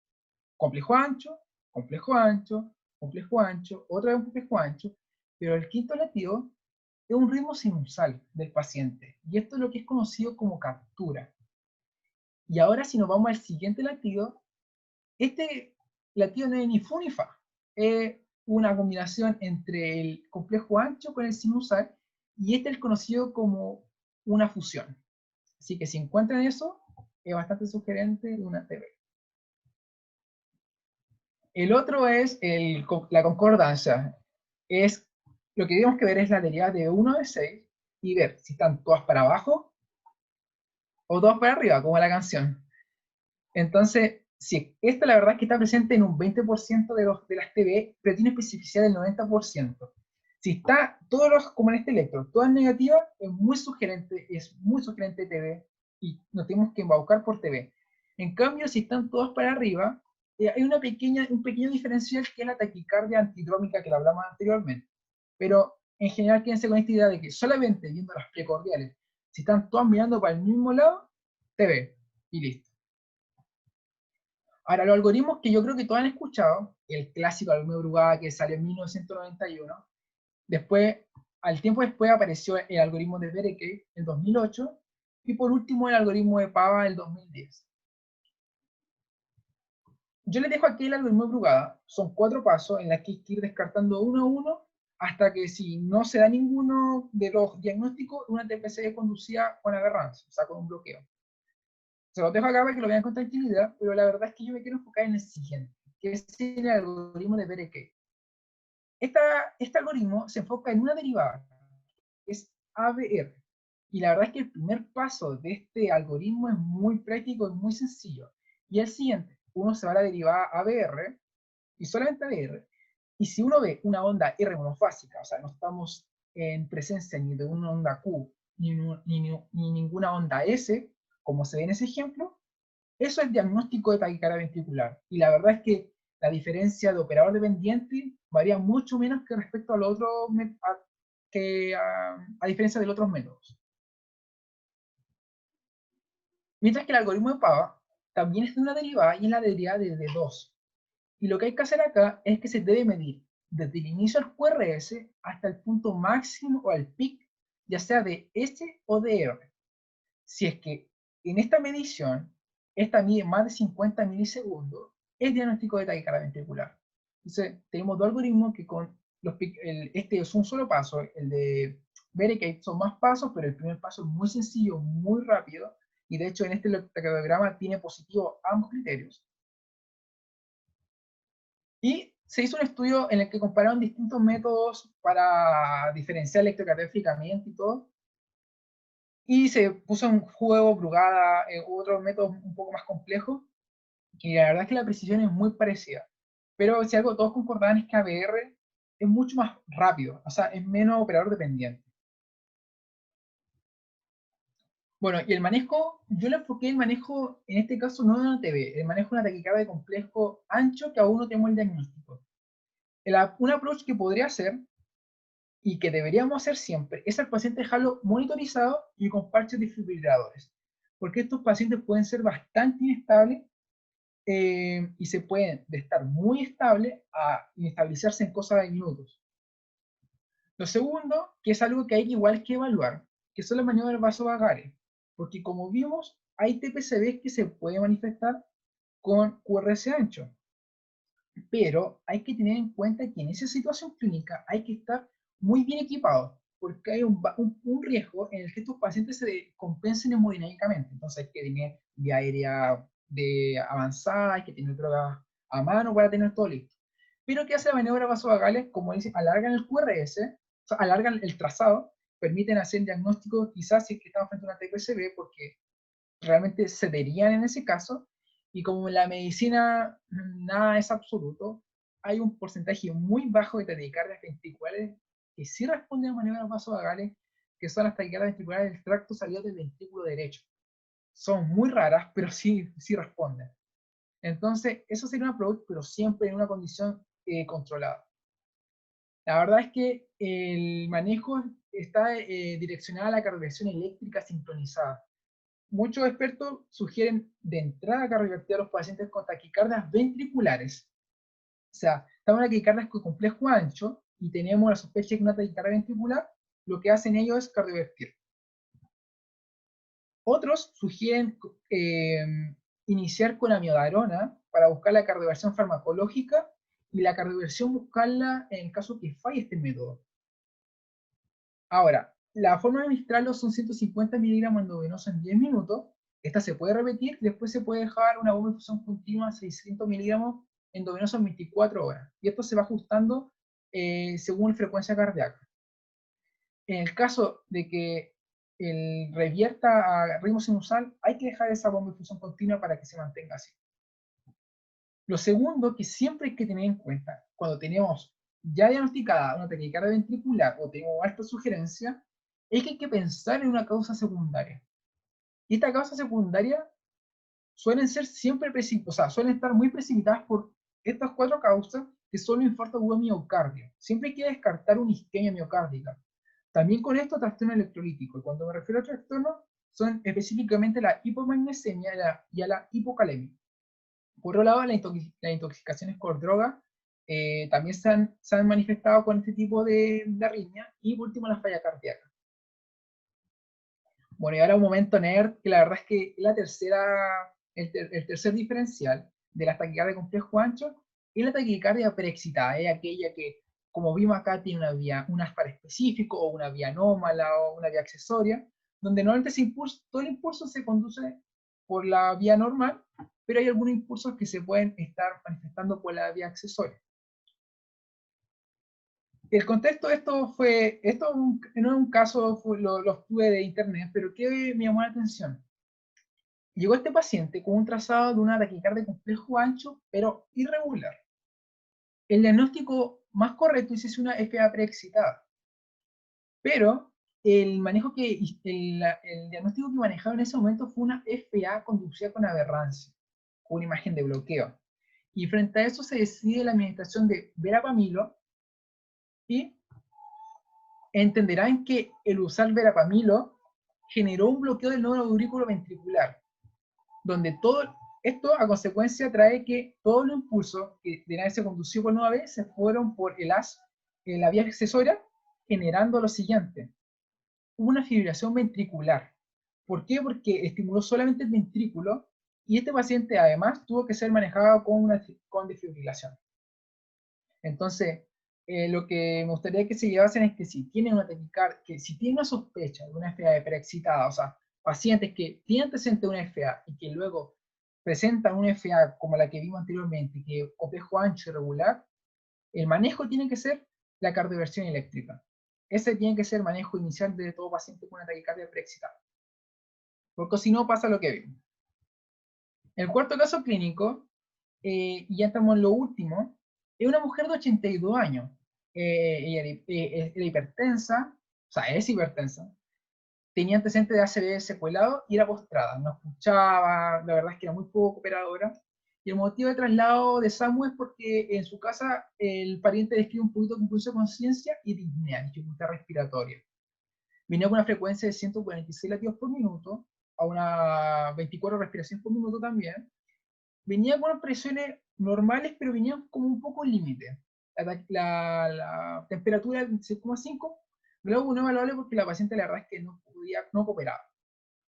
complejo ancho, complejo ancho, complejo ancho, otra vez complejo ancho, pero el quinto latido es un ritmo sinusal del paciente, y esto es lo que es conocido como captura. Y ahora si nos vamos al siguiente latido, este latido no es ni fu ni fa, es una combinación entre el complejo ancho con el sinusal, y este es el conocido como una fusión. Así que si encuentran eso, es bastante sugerente de una TB. El otro es la concordancia. Lo que tenemos que ver es la derivada de 1 de 6 y ver si están todas para abajo o todas para arriba, como la canción. Entonces, si esta la verdad es que está presente en un 20% de las TB, pero tiene especificidad del 90%. Si está como en este electro, todas negativas, es muy sugerente TB y nos tenemos que embaucar por TB. En cambio, si están todas para arriba, hay un pequeño diferencial que es la taquicardia antidrómica que la hablamos anteriormente. Pero en general quédense con esta idea de que solamente viendo las precordiales, si están todas mirando para el mismo lado, TB y listo. Ahora, los algoritmos que yo creo que todos han escuchado, el clásico algoritmo de Brugada que salió en 1991, después, al tiempo después apareció el algoritmo de Berekei en 2008, y por último el algoritmo de Pava en 2010. Yo les dejo aquí el algoritmo de Brugada, son 4 pasos en los que hay que ir descartando uno a uno, hasta que si no se da ninguno de los diagnósticos, una TPC es conducida con aberrancia, o sea, con un bloqueo. Se los dejo acá para que lo vean con tranquilidad, pero la verdad es que yo me quiero enfocar en el siguiente, que es el algoritmo de Berekei. Este algoritmo se enfoca en una derivada, que es ABR. Y la verdad es que el primer paso de este algoritmo es muy práctico y muy sencillo. Y el siguiente, uno se va a la derivada ABR, y solamente ABR, y si uno ve una onda R monofásica, o sea, no estamos en presencia ni de una onda Q, ni ninguna onda S, como se ve en ese ejemplo, eso es diagnóstico de taquicardia ventricular. Y la verdad es que la diferencia de operador dependiente varía mucho menos que respecto al otro, a diferencia de los otros métodos. Mientras que el algoritmo de Pava también es de una derivada y es la derivada de D2. Y lo que hay que hacer acá es que se debe medir desde el inicio del QRS hasta el punto máximo o el pic, ya sea de S o de R. Si es que en esta medición, esta mide más de 50 milisegundos, es diagnóstico de taquicardia ventricular. Entonces, tenemos dos algoritmos que este es un solo paso, el de Berekei son más pasos, pero el primer paso es muy sencillo, muy rápido, y de hecho en este electrocardiograma tiene positivo ambos criterios. Y se hizo un estudio en el que compararon distintos métodos para diferenciar electrocardiográficamente y todo, Y se puso en juego Brugada, otros métodos un poco más complejos, y la verdad es que la precisión es muy parecida. Pero si algo todos concordaban es que ABR es mucho más rápido, o sea, es menos operador dependiente. Bueno, y el manejo, yo le enfoqué el manejo, en este caso no de una TV, el manejo de una taquicardia de complejo ancho que aún no tenemos el diagnóstico. Un approach que podría hacer y que deberíamos hacer siempre es al paciente dejarlo monitorizado y con parches desfibriladores, porque estos pacientes pueden ser bastante inestables y se pueden de estar muy estable a inestabilizarse en cosas de minutos. Lo segundo, que es algo que hay igual que evaluar, que son las maniobras vasovagales, porque como vimos, hay TPCBs que se pueden manifestar con QRS ancho, pero hay que tener en cuenta que en esa situación clínica hay que estar muy bien equipados, porque hay un riesgo en el que estos pacientes se compensen hemodinámicamente. Entonces hay que tener vía aérea de avanzada, hay que tener drogas a mano para tener todo listo. Pero ¿qué hace la maniobra vasovagales? Como dice, alargan el QRS, o sea, alargan el trazado, permiten hacer diagnóstico quizás si es que estamos frente a una TPCB, porque realmente cederían en ese caso, y como en la medicina nada es absoluto, hay un porcentaje muy bajo de taquicardias ventriculares que sí responden a maniobras vasovagales, que son las taquicardias ventriculares del tracto salido del ventrículo derecho. Son muy raras, pero sí responden. Entonces, eso sería un approach, pero siempre en una condición controlada. La verdad es que el manejo está direccionado a la cardioversión eléctrica sincronizada. Muchos expertos sugieren de entrada cardiovertir a los pacientes con taquicardias ventriculares. O sea, estamos en una taquicardia con complejo ancho y tenemos la sospecha de una taquicardia ventricular, lo que hacen ellos es cardiovertir. Otros sugieren iniciar con amiodarona para buscar la cardioversión farmacológica y la cardioversión buscarla en el caso que falle este método. Ahora, la forma de administrarlo son 150 miligramos endovenoso en 10 minutos. Esta se puede repetir, después se puede dejar una bomba de infusión continua a 600 miligramos endovenoso en 24 horas. Y esto se va ajustando según la frecuencia cardíaca. En el caso de que el revierta a ritmo sinusal, hay que dejar esa bomba de infusión continua para que se mantenga así. Lo segundo que siempre hay que tener en cuenta, cuando tenemos ya diagnosticada una taquicardia ventricular o tenemos alta sugerencia, es que hay que pensar en una causa secundaria. Y esta causa secundaria suelen ser siempre o sea, suelen estar muy precipitadas por estas cuatro causas que son los infartos agudos de miocardio. Siempre hay que descartar una isquemia miocárdica. También con esto trastorno electrolítico. Y cuando me refiero a trastorno, son específicamente la hipomagnesemia y a la hipocalemia. Por otro lado, las intoxicaciones por droga también se han manifestado con este tipo de arritmia. Y por último, la falla cardíaca. Bueno, y ahora un momento nerd, que la verdad es que el tercer diferencial de la taquicardia de complejo ancho es la taquicardia preexcitada, es aquella que, como vimos acá, tiene un aspar específico, o una vía anómala, o una vía accesoria, donde normalmente todo el impulso se conduce por la vía normal, pero hay algunos impulsos que se pueden estar manifestando por la vía accesoria. El contexto de esto no es un caso, lo obtuve de internet, pero ¿qué me llamó la atención? Llegó este paciente con un trazado de una taquicardia de complejo ancho, pero irregular. El diagnóstico más correcto es una FA preexcitada, pero el diagnóstico que manejaba en ese momento fue una FA conducida con aberrancia, con una imagen de bloqueo. Y frente a eso se decide la administración de verapamilo y entenderán que el usar verapamilo generó un bloqueo del nodo aurículo ventricular, donde todo esto a consecuencia trae que todos los impulsos que deben haberse conducido por 9 se fueron por el as, la vía accesoria, generando lo siguiente: una fibrilación ventricular. ¿Por qué? Porque estimuló solamente el ventrículo y este paciente además tuvo que ser manejado con desfibrilación. Entonces, lo que me gustaría que se llevasen es que si tienen que si tienen una sospecha de una FA preexcitada, o sea, pacientes que tienen antecedente de una FA y que luego presentan una FA como la que vimos anteriormente, que complejo ancho irregular, el manejo tiene que ser la cardioversión eléctrica. Ese tiene que ser el manejo inicial de todo paciente con una taquicardia preexcitada. porque si no pasa lo que vimos. El cuarto caso clínico, y ya estamos en lo último, es una mujer de 82 años. Ella era hipertensa, o sea, es hipertensa, tenía antecedentes de ACV secuelado y era postrada, no escuchaba, la verdad es que era muy poco cooperadora. Y el motivo de traslado de Samu es porque en su casa el pariente describe un poquito de confusión de conciencia y disnea, dificultad respiratoria. Venía con una frecuencia de 146 latidos por minuto, a una 24 respiraciones por minuto también. Venía con presiones normales, pero venían como un poco límite. La temperatura de 6,5, luego no evaluable porque la paciente la verdad es que no cooperaba.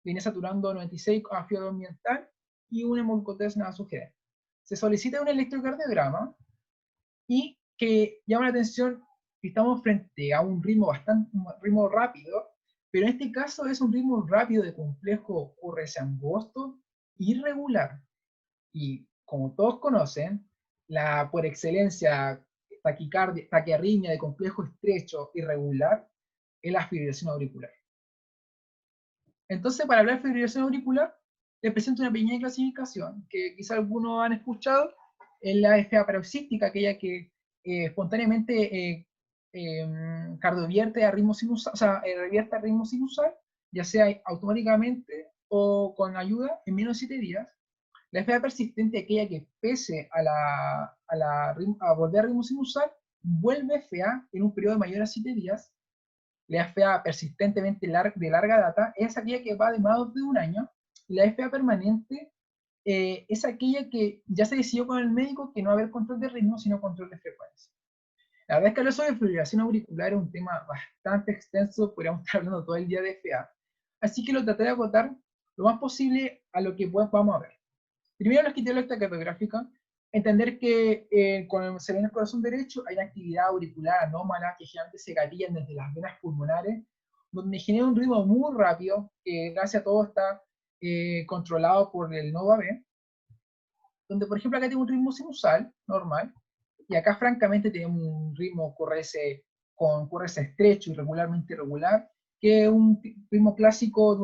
Venía saturando 96 a fiebre ambiental y un hemoglucotés nada sugerente. Se solicita un electrocardiograma y que llama la atención que estamos frente a un ritmo un ritmo rápido, pero en este caso es un ritmo rápido de complejo QRS angosto irregular. Y como todos conocen, la por excelencia taquiarritmia de complejo estrecho irregular es la fibrilación auricular. Entonces, para hablar de fibrilación auricular, les presento una pequeña clasificación que quizá algunos han escuchado, es la FA paroxística, aquella que espontáneamente cardiovierte a ritmo sinusal, o sea, revierte a ritmo sinusal, ya sea automáticamente o con ayuda en menos de 7 días. La FA persistente, aquella que pese a volver a ritmo sinusal, vuelve FA en un periodo mayor a 7 días. La FA persistentemente de larga data es aquella que va de más de un año, y la FA permanente es aquella que ya se decidió con el médico que no va a haber control de ritmo, sino control de frecuencia. La verdad es que hablar sobre fibrilación auricular es un tema bastante extenso, podríamos estar hablando todo el día de FA, así que lo trataré de acotar lo más posible a lo que vamos a ver. Primero, la esquina electrocardiográfica, entender que cuando se ve en el corazón derecho hay una actividad auricular anómala que generalmente se gatillan desde las venas pulmonares, donde genera un ritmo muy rápido, que gracias a todo está controlado por el nodo AB, donde por ejemplo acá tengo un ritmo sinusal normal, y acá francamente tenemos un ritmo con QRS estrecho, irregularmente irregular, que es un ritmo clásico de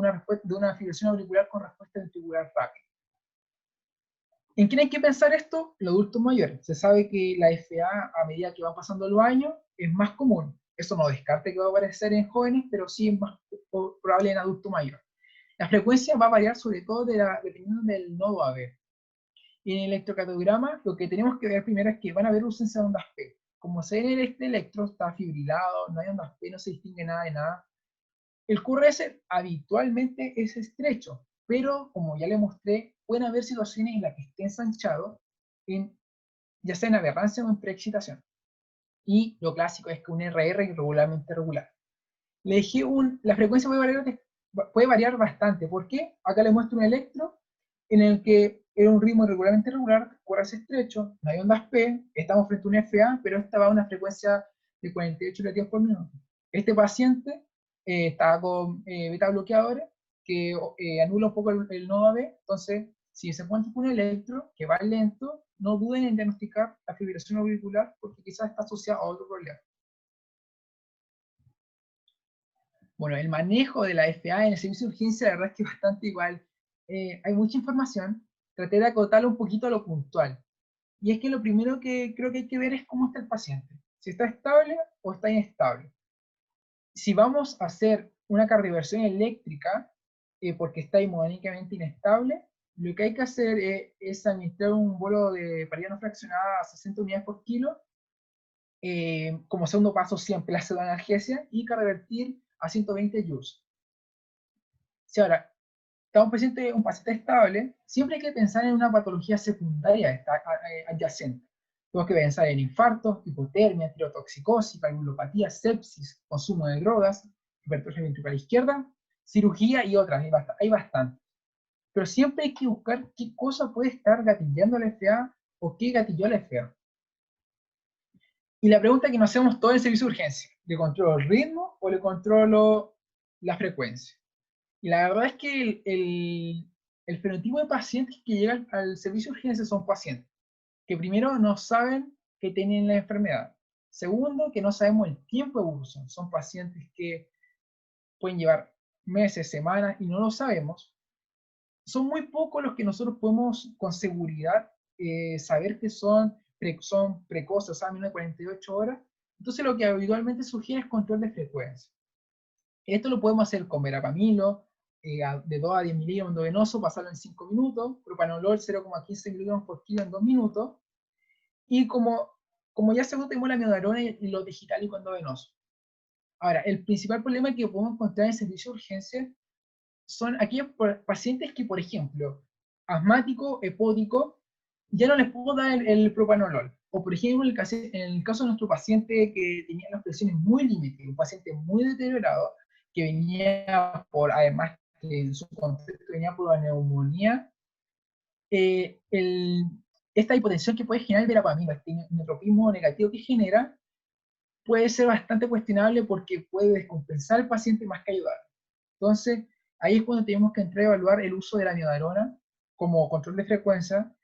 una fibrilación auricular con respuesta ventricular rápida. ¿En quién hay que pensar esto? Los adultos mayores. Se sabe que la FA, a medida que van pasando los años, es más común. Eso no descarte que va a aparecer en jóvenes, pero sí es más probable en adulto mayor. La frecuencia va a variar sobre todo dependiendo del nodo AB. Y en el electrocardiograma, lo que tenemos que ver primero es que van a haber ausencia de ondas P. Como se ve en este electro, está fibrilado, no hay ondas P, no se distingue nada de nada. El QRS habitualmente es estrecho, pero como ya le mostré, pueden haber situaciones en las que esté ensanchado, ya sea en aberrancia o en preexcitación. Y lo clásico es que un RR irregularmente regular. Le dejé la frecuencia puede variar bastante. ¿Por qué? Acá le muestro un electro en el que era un ritmo irregularmente regular, QRS estrecho, no hay ondas P, estamos frente a un FA, pero esta va a una frecuencia de 48 latidos por minuto. Este paciente estaba con beta bloqueadores que anula un poco el nodo AB, entonces si se encuentra con un electro que va lento, no duden en diagnosticar la fibrilación auricular porque quizás está asociada a otro problema. Bueno, el manejo de la FA en el servicio de urgencia, la verdad es que es bastante igual. Hay mucha información, traté de acotarlo un poquito a lo puntual. Y es que lo primero que creo que hay que ver es cómo está el paciente. Si está estable o está inestable. Si vamos a hacer una cardioversión eléctrica, porque está hemodinámicamente inestable, lo que hay que hacer es administrar un bolo de paridad no fraccionada a 60 unidades por kilo, como segundo paso siempre la pseudoanalgesia, y revertir a 120 joules. Si ahora está un paciente estable, siempre hay que pensar en una patología secundaria adyacente. Tenemos que pensar en infartos, hipotermia, tirotoxicosis, valvulopatía, sepsis, consumo de drogas, hipertrofia ventricular izquierda, cirugía y otras. Hay bastante. Pero siempre hay que buscar qué cosa puede estar gatillando la FA o qué gatilló la FA. Y la pregunta que nos hacemos todo en el servicio de urgencia, ¿le controlo el ritmo o le controlo la frecuencia? Y la verdad es que el fenotipo de pacientes que llegan al servicio de urgencia son pacientes que primero no saben que tienen la enfermedad. Segundo, que no sabemos el tiempo de evolución. Son pacientes que pueden llevar meses, semanas y no lo sabemos. son muy pocos los que nosotros podemos con seguridad saber que son precoces, o sea, menos de 48 horas. Entonces lo que habitualmente sugiere es control de frecuencia. Esto lo podemos hacer con verapamilo, de 2 a 10 miligramos endovenoso, pasarlo en 5 minutos, propanolol 0,15 miligramos por kilo en 2 minutos, y como ya según tenemos la miodarona y los digitálicos endovenosos. Ahora, el principal problema que podemos encontrar en el servicio de urgencia son aquellos pacientes que, por ejemplo, asmático, hepótico, ya no les puedo dar el propanolol. O, por ejemplo, en el caso de nuestro paciente que tenía las presiones muy límite, un paciente muy deteriorado, que venía además que en su contexto venía por la neumonía, eh, el, esta hipotensión que puede generar el verapamilo, este neutropismo negativo que genera, puede ser bastante cuestionable porque puede descompensar al paciente más que ayudar. Entonces, ahí es cuando tenemos que entrar a evaluar el uso de la miodarona como control de frecuencia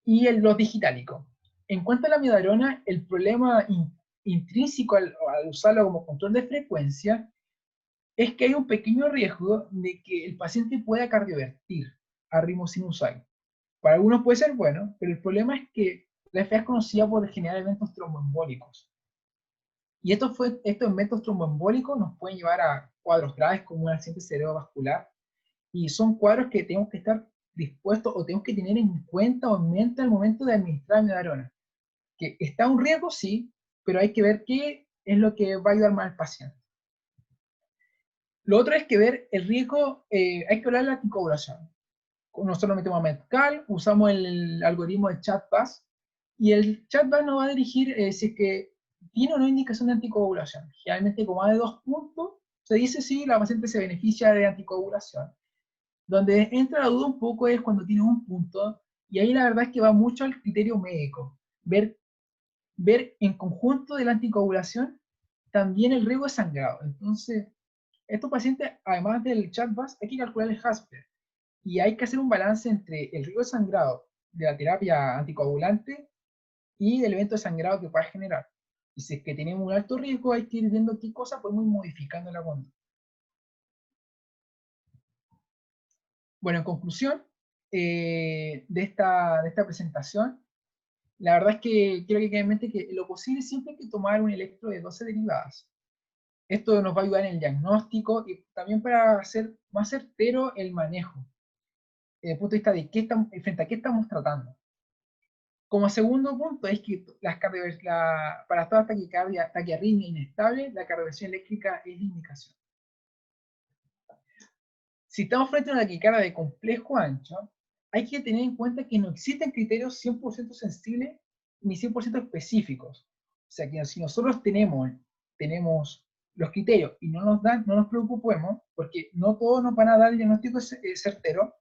y los digitálicos. En cuanto a la miodarona, el problema intrínseco al usarlo como control de frecuencia es que hay un pequeño riesgo de que el paciente pueda cardiovertir a ritmo sinusal. Para algunos puede ser bueno, pero el problema es que la FA es conocida por generar eventos tromboembólicos. Y estos eventos tromboembólicos nos pueden llevar a cuadros graves como un accidente cerebrovascular. Y son cuadros que tenemos que estar dispuestos o tenemos que tener en cuenta o en mente al momento de administrar miodarona. Que está un riesgo, sí, pero hay que ver qué es lo que va a ayudar más al paciente. Lo otro es que ver el riesgo, hay que hablar de la anticoagulación. Nosotros metemos a Metcal, usamos el algoritmo de ChatBus, y el ChatBus nos va a dirigir si es que tiene o no indicación de anticoagulación. Generalmente con más de 2 puntos, se dice si la paciente se beneficia de anticoagulación. Donde entra la duda un poco es cuando tiene un punto, y ahí la verdad es que va mucho al criterio médico. Ver en conjunto de la anticoagulación también el riesgo de sangrado. Entonces, estos pacientes, además del ChatBus, hay que calcular el Hasper. Y hay que hacer un balance entre el riesgo de sangrado de la terapia anticoagulante y del evento de sangrado que pueda generar. Y si es que tenemos un alto riesgo, hay que ir viendo qué cosa podemos ir modificando la conducta. Bueno, en conclusión de esta presentación, la verdad es que quiero que quede en mente que lo posible siempre hay que tomar un electro de 12 derivadas. Esto nos va a ayudar en el diagnóstico y también para hacer más certero el manejo, desde el punto de vista de frente a qué estamos tratando. Como segundo punto es que para toda taquiarritmia inestable, la cardioversión eléctrica es la indicación. Si estamos frente a una taquicardia de complejo ancho, hay que tener en cuenta que no existen criterios 100% sensibles ni 100% específicos. O sea que si nosotros tenemos los criterios y no nos dan, no nos preocupemos, porque no todos nos van a dar el diagnóstico certero,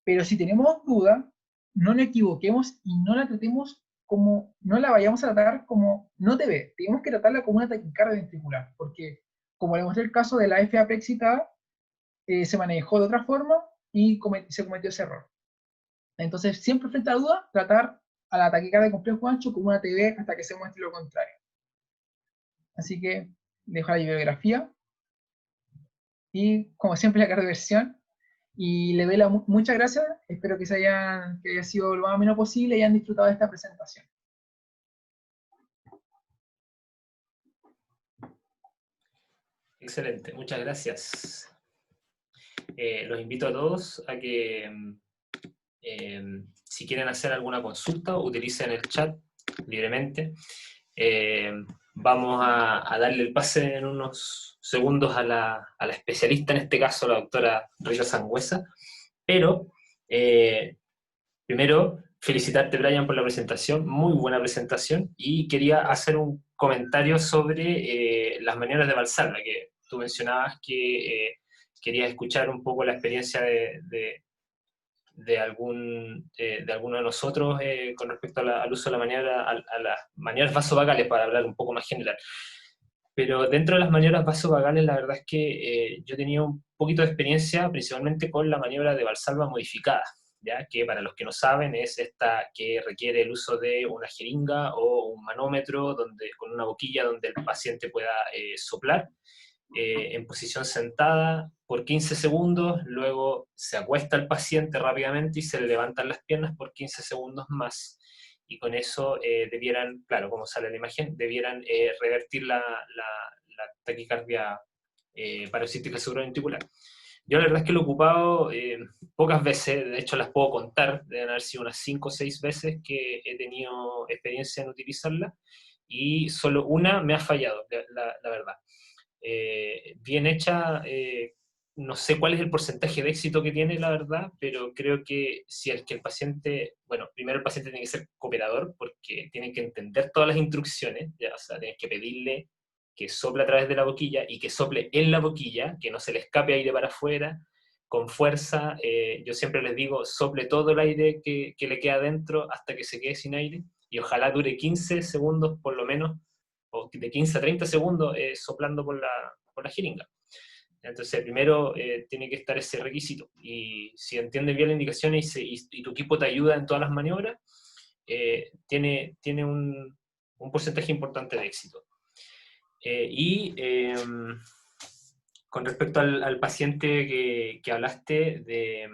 pero si tenemos duda, no nos equivoquemos y no la tratemos como, no la vayamos a tratar como no debe. Tenemos que tratarla como una taquicardia ventricular, porque como le mostré el caso de la FA preexcitada, se manejó de otra forma y se cometió ese error. Entonces, siempre frente a la duda, tratar a la taquicardia de complejo ancho como una TB hasta que se muestre lo contrario. Así que dejo la bibliografía y, como siempre, la cardioversión. Y le doy muchas gracias. Espero que haya sido lo más ameno posible y hayan disfrutado de esta presentación. Excelente, muchas gracias. Los invito a todos a que si quieren hacer alguna consulta, utilicen el chat libremente. Vamos a darle el pase en unos segundos a la especialista, en este caso la doctora Rita Sangüesa, pero primero felicitarte, Brian, por la presentación, muy buena presentación, y quería hacer un comentario sobre las maniobras de Valsalva, que tú mencionabas que querías escuchar un poco la experiencia de alguno de nosotros con respecto al uso de la maniobra, a las maniobras vasovagales, para hablar un poco más general. Pero dentro de las maniobras vasovagales, la verdad es que yo tenía un poquito de experiencia, principalmente con la maniobra de Valsalva modificada, ¿ya? Que para los que no saben es esta que requiere el uso de una jeringa o un manómetro con una boquilla donde el paciente pueda soplar, en posición sentada por 15 segundos, luego se acuesta el paciente rápidamente y se le levantan las piernas por 15 segundos más. Y con eso debieran, claro, como sale la imagen, debieran revertir la taquicardia paroxística supraventricular. Yo la verdad es que lo he ocupado pocas veces, de hecho las puedo contar, deben haber sido unas 5 o 6 veces que he tenido experiencia en utilizarla, y solo una me ha fallado, la verdad. Bien hecha, no sé cuál es el porcentaje de éxito que tiene, la verdad, pero creo que si el paciente, bueno, primero el paciente tiene que ser cooperador, porque tiene que entender todas las instrucciones, ya, o sea, tienes que pedirle que sople a través de la boquilla y que sople en la boquilla, que no se le escape aire para afuera, con fuerza. Yo siempre les digo, sople todo el aire que le queda dentro hasta que se quede sin aire, y ojalá dure 15 segundos por lo menos, o de 15 a 30 segundos soplando por la jeringa. Entonces, primero tiene que estar ese requisito. Y si entiendes bien las indicaciones y tu equipo te ayuda en todas las maniobras, tiene un porcentaje importante de éxito. Con respecto al paciente que hablaste de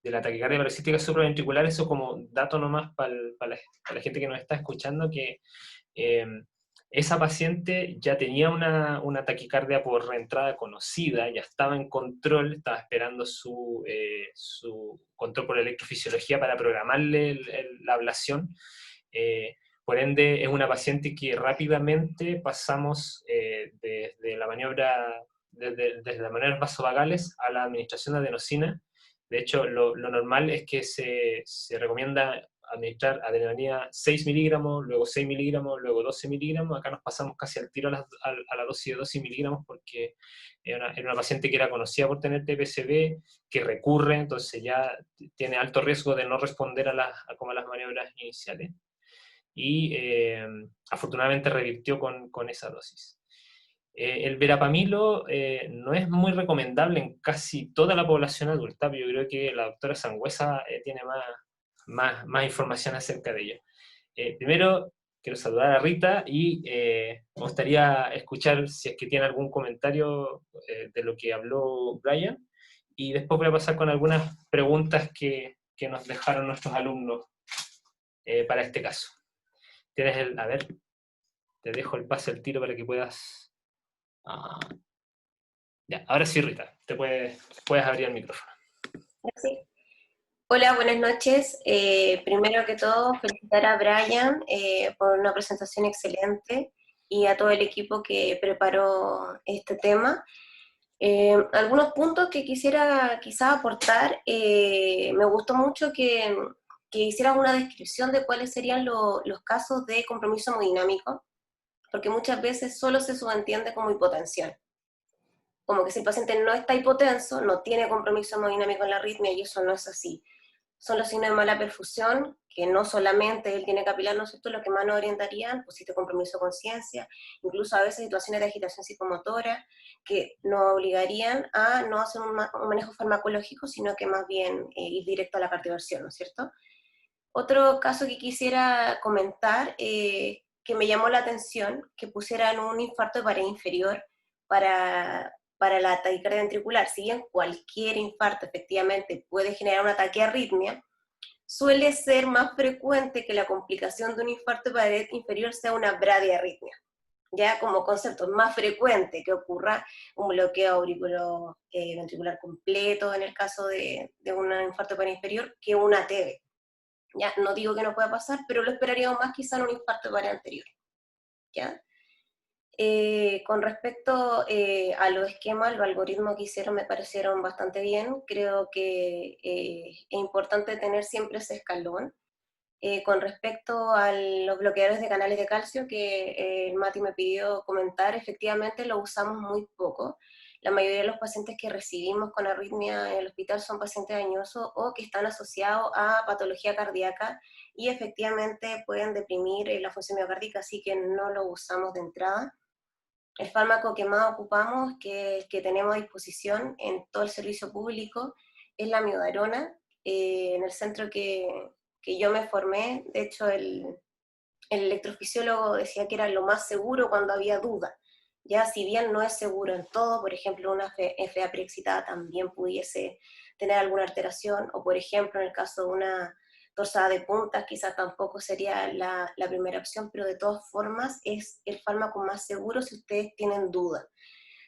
la taquicardia paroxística supraventricular, eso como dato nomás para la gente que nos está escuchando, que esa paciente ya tenía una taquicardia por reentrada conocida, ya estaba en control, estaba esperando su control por electrofisiología para programarle la ablación. Por ende, es una paciente que rápidamente pasamos desde las maniobras vasovagales a la administración de adenosina. De hecho, lo normal es que se recomienda administrar adrenalina 6 miligramos, luego 6 miligramos, luego 12 miligramos. Acá nos pasamos casi al tiro a la dosis de 12 miligramos, porque era una paciente que era conocida por tener TPCB, que recurre, entonces ya tiene alto riesgo de no responder como a las maniobras iniciales. Y afortunadamente revirtió con esa dosis. El verapamilo no es muy recomendable en casi toda la población adulta, pero yo creo que la doctora Sangüesa tiene más información acerca de ello. Primero, quiero saludar a Rita y me gustaría escuchar si es que tiene algún comentario de lo que habló Brian, y después voy a pasar con algunas preguntas que nos dejaron nuestros alumnos para este caso. A ver, te dejo el pase al tiro para que puedas... ya, ahora sí, Rita, puedes abrir el micrófono. Sí. Hola, buenas noches. Primero que todo, felicitar a Brian por una presentación excelente y a todo el equipo que preparó este tema. Algunos puntos que quisiera quizá aportar. Me gustó mucho que hicieras una descripción de cuáles serían los casos de compromiso hemodinámico, porque muchas veces solo se subentiende como hipotensión. Como que si el paciente no está hipotenso, no tiene compromiso hemodinámico en la arritmia, y eso no es así. Son los signos de mala perfusión, que no solamente él tiene capilar, ¿no es cierto?, los que más nos orientarían, pues este compromiso de conciencia, incluso a veces situaciones de agitación psicomotora, que nos obligarían a no hacer un manejo farmacológico, sino que más bien ir directo a la cardioversión, ¿no es cierto? Otro caso que quisiera comentar, que me llamó la atención, que pusieran un infarto de pared inferior para la taquicardia ventricular. Si bien cualquier infarto efectivamente puede generar una taquiarritmia, suele ser más frecuente que la complicación de un infarto de pared inferior sea una bradiarritmia. Ya como concepto, es más frecuente que ocurra un bloqueo auriculoventricular completo en el caso de un infarto de pared inferior que una ATV. Ya, no digo que no pueda pasar, pero lo esperaríamos más quizá en un infarto de pared anterior. ¿Ya? Con respecto a los esquemas, los algoritmos que hicieron me parecieron bastante bien. Creo que es importante tener siempre ese escalón. Con respecto a los bloqueadores de canales de calcio, que el Mati me pidió comentar, efectivamente lo usamos muy poco. La mayoría de los pacientes que recibimos con arritmia en el hospital son pacientes dañosos o que están asociados a patología cardíaca, y efectivamente pueden deprimir la función miocárdica, así que no lo usamos de entrada. El fármaco que más ocupamos, que tenemos a disposición en todo el servicio público, es la amiodarona. En el centro que yo me formé, de hecho el electrofisiólogo decía que era lo más seguro cuando había duda. Ya si bien no es seguro en todo, por ejemplo, una FA preexcitada también pudiese tener alguna alteración, o por ejemplo, en el caso de una torsada de puntas, quizás tampoco sería la primera opción, pero de todas formas es el fármaco más seguro si ustedes tienen duda.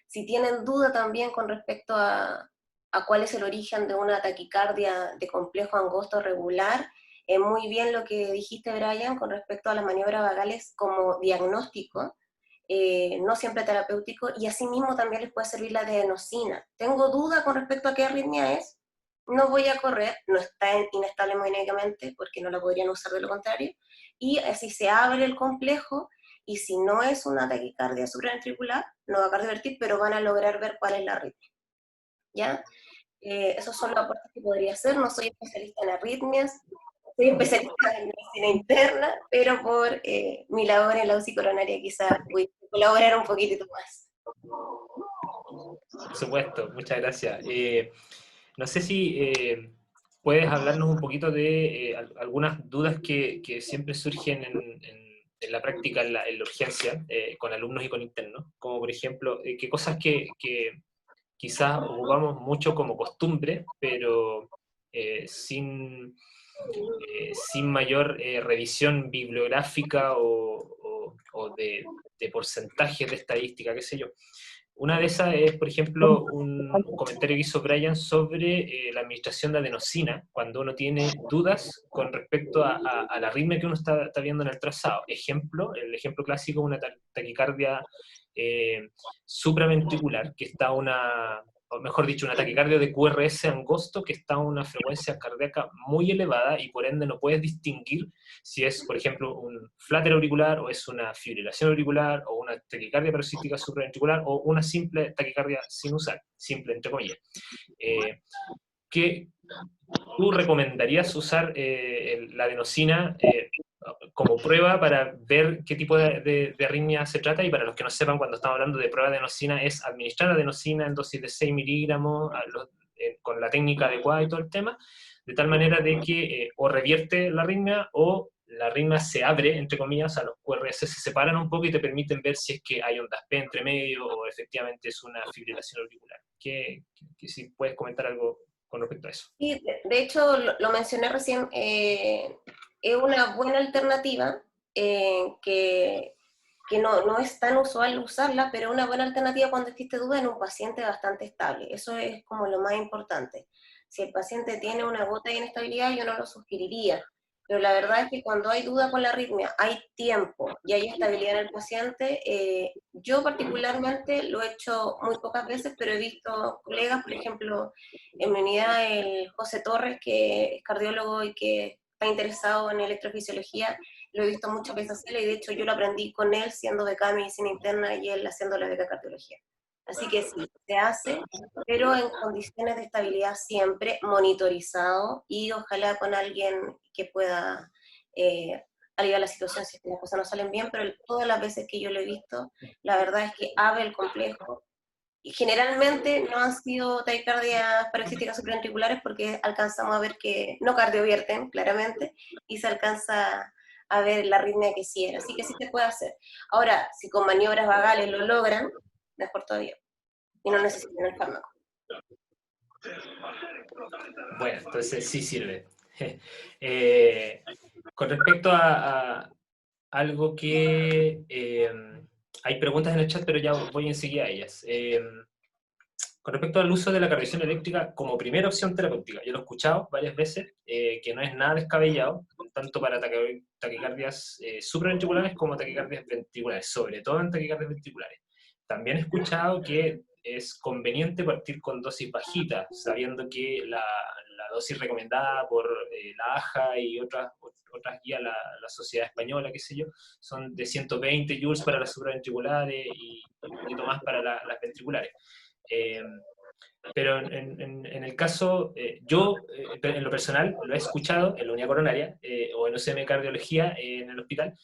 Si tienen duda también con respecto a cuál es el origen de una taquicardia de complejo angosto regular, muy bien lo que dijiste, Brian, con respecto a las maniobras vagales como diagnóstico, no siempre terapéutico, y asimismo también les puede servir la adenosina. Tengo duda con respecto a qué arritmia es, no voy a correr, no está inestable hemodinámicamente, porque no la podrían usar de lo contrario, y así se abre el complejo, y si no es una taquicardia supraventricular, no va a cardiovertir, pero van a lograr ver cuál es la arritmia, ¿ya? Esos son los aportes que podría hacer, no soy especialista en arritmias, soy especialista en medicina interna, pero por mi labor en la UCI coronaria quizás voy a colaborar un poquitito más. Por supuesto, muchas gracias. No sé si puedes hablarnos un poquito de algunas dudas que siempre surgen en la práctica, en la urgencia, con alumnos y con internos, como por ejemplo, qué cosas que quizás ocupamos mucho como costumbre, pero sin mayor revisión bibliográfica o de porcentajes de estadística, qué sé yo. Una de esas es, por ejemplo, un comentario que hizo Brian sobre la administración de adenosina, cuando uno tiene dudas con respecto a la arritmia que uno está viendo en el trazado. El ejemplo clásico es una taquicardia supraventricular, que está o mejor dicho, una taquicardia de QRS angosto que está a una frecuencia cardíaca muy elevada y por ende no puedes distinguir si es, por ejemplo, un flutter auricular o es una fibrilación auricular o una taquicardia paroxística supraventricular o una simple taquicardia sinusal, simple entre comillas. ¿Qué tú recomendarías usar la adenosina como prueba para ver qué tipo de arritmia se trata? Y para los que no sepan, cuando estamos hablando de prueba de adenosina, es administrar adenosina en dosis de 6 miligramos con la técnica adecuada y todo el tema, de tal manera de que o revierte la arritmia o la arritmia se abre, entre comillas, o sea, los QRS se separan un poco y te permiten ver si es que hay ondas P entre medio o efectivamente es una fibrilación auricular. Si puedes comentar algo con respecto a eso. Sí, de hecho, lo mencioné recién, es una buena alternativa que no es tan usual usarla, pero una buena alternativa cuando existe duda en un paciente bastante estable. Eso es como lo más importante. Si el paciente tiene una gota de inestabilidad, yo no lo sugeriría. Pero la verdad es que cuando hay duda con la arritmia, hay tiempo y hay estabilidad en el paciente. Yo particularmente lo he hecho muy pocas veces, pero he visto colegas, por ejemplo, en mi unidad el José Torres, que es cardiólogo y que está interesado en electrofisiología, lo he visto muchas veces hacerlo y de hecho yo lo aprendí con él siendo becada de medicina interna y él haciendo la beca de cardiología. Así que sí, se hace, pero en condiciones de estabilidad siempre, monitorizado y ojalá con alguien que pueda aliviar la situación si es que las cosas no salen bien, pero todas las veces que yo lo he visto, la verdad es que abre el complejo, y generalmente no han sido taquicardias paroxísticas supraventriculares porque alcanzamos a ver que no cardiovierten, claramente, y se alcanza a ver la arritmia que sí era. Así que sí se puede hacer. Ahora, si con maniobras vagales lo logran, mejor todavía. Y no necesitan el fármaco. Bueno, entonces sí sirve. Con respecto a algo que... hay preguntas en el chat, pero ya voy enseguida a ellas. Con respecto al uso de la cardiación eléctrica como primera opción terapéutica, yo lo he escuchado varias veces, que no es nada descabellado, tanto para taquicardias supraventriculares como taquicardias ventriculares, sobre todo en taquicardias ventriculares. También he escuchado que es conveniente partir con dosis bajitas, sabiendo que la dosis recomendada por la AJA y otras guías, la Sociedad Española, qué sé yo, son de 120 joules para las supraventriculares y un poquito más para las ventriculares. Pero en el caso, yo en lo personal lo he escuchado en la unidad coronaria o en UCM Cardiología en el hospital,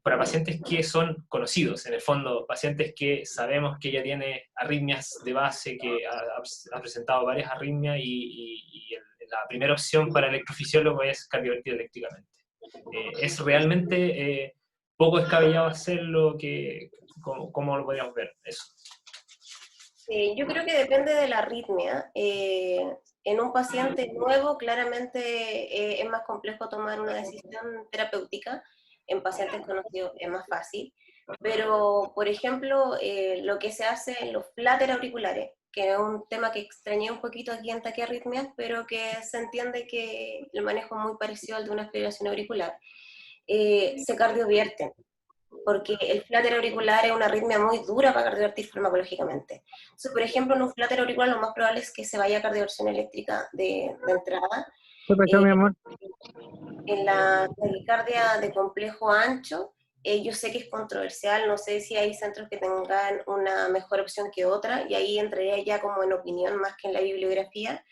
para pacientes que son conocidos, en el fondo, pacientes que sabemos que ya tiene arritmias de base, que ha presentado varias arritmias y la primera opción para el electrofisiólogo es cardiovertir eléctricamente. Es realmente poco descabellado hacerlo, ¿cómo lo podríamos ver? Eso. Yo creo que depende de la arritmia. En un paciente nuevo, claramente es más complejo tomar una decisión terapéutica. En pacientes conocidos es más fácil. Pero, por ejemplo, lo que se hace en los flatter auriculares, que es un tema que extrañé un poquito aquí en taquiarritmias, pero que se entiende que el manejo es muy parecido al de una fibrilación auricular, se cardiovierten porque el flutter auricular es una arritmia muy dura para cardiovertir farmacológicamente. Entonces, por ejemplo, en un flutter auricular lo más probable es que se vaya a cardioversión eléctrica de entrada. ¿Qué pasó, Eh, mi amor? en la taquicardia de complejo ancho, yo sé que es controversial, no sé si hay centros que tengan una mejor opción que otra, y ahí entraría ya como en opinión más que en la bibliografía.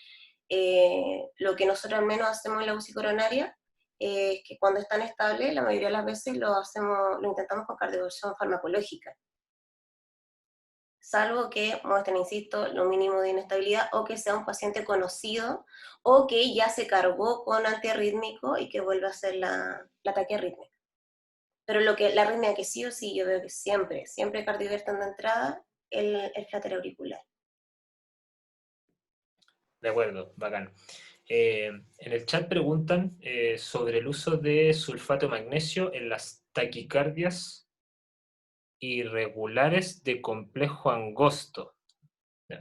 Lo que nosotros al menos hacemos en la UCI coronaria es que cuando están estables, la mayoría de las veces lo intentamos con cardioversión farmacológica, salvo que muestren, insisto, lo mínimo de inestabilidad o que sea un paciente conocido o que ya se cargó con antiarrítmico y que vuelva a hacer la taquiarritmia. Pero la arritmia que sí o sí yo veo que siempre cardioverten de entrada el flutter auricular. De acuerdo, bacán. En el chat preguntan sobre el uso de sulfato de magnesio en las taquicardias irregulares de complejo angosto.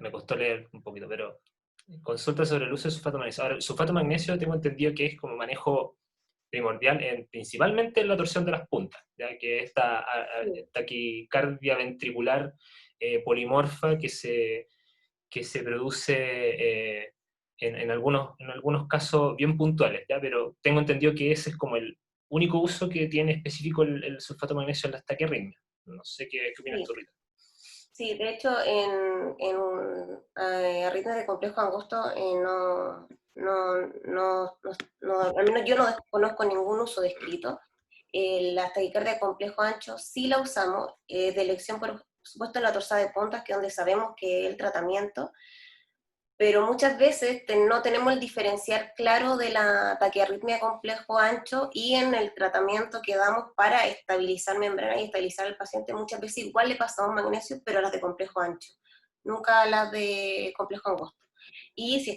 Me costó leer un poquito, pero consulta sobre el uso de sulfato de magnesio. Ahora, el sulfato de magnesio tengo entendido que es como manejo primordial principalmente en la torsión de las puntas, ya que esta taquicardia ventricular polimorfa que se produce en algunos casos bien puntuales, ¿ya? Pero tengo entendido que ese es como el único uso que tiene específico el sulfato de magnesio en las taquiarritmias. No sé qué opinas Sí. tú, Rita. Sí, de hecho, en arritmias de complejo angosto al menos yo no conozco ningún uso descrito. La taquicardia de complejo ancho sí la usamos, de elección por supuesto en la torsada de puntas, que es donde sabemos que el tratamiento, pero muchas veces no tenemos el diferencial claro de la taquiarritmia de complejo ancho y en el tratamiento que damos para estabilizar membrana y estabilizar al paciente, muchas veces igual le pasamos magnesio, pero a las de complejo ancho, nunca a las de complejo angosto. Y si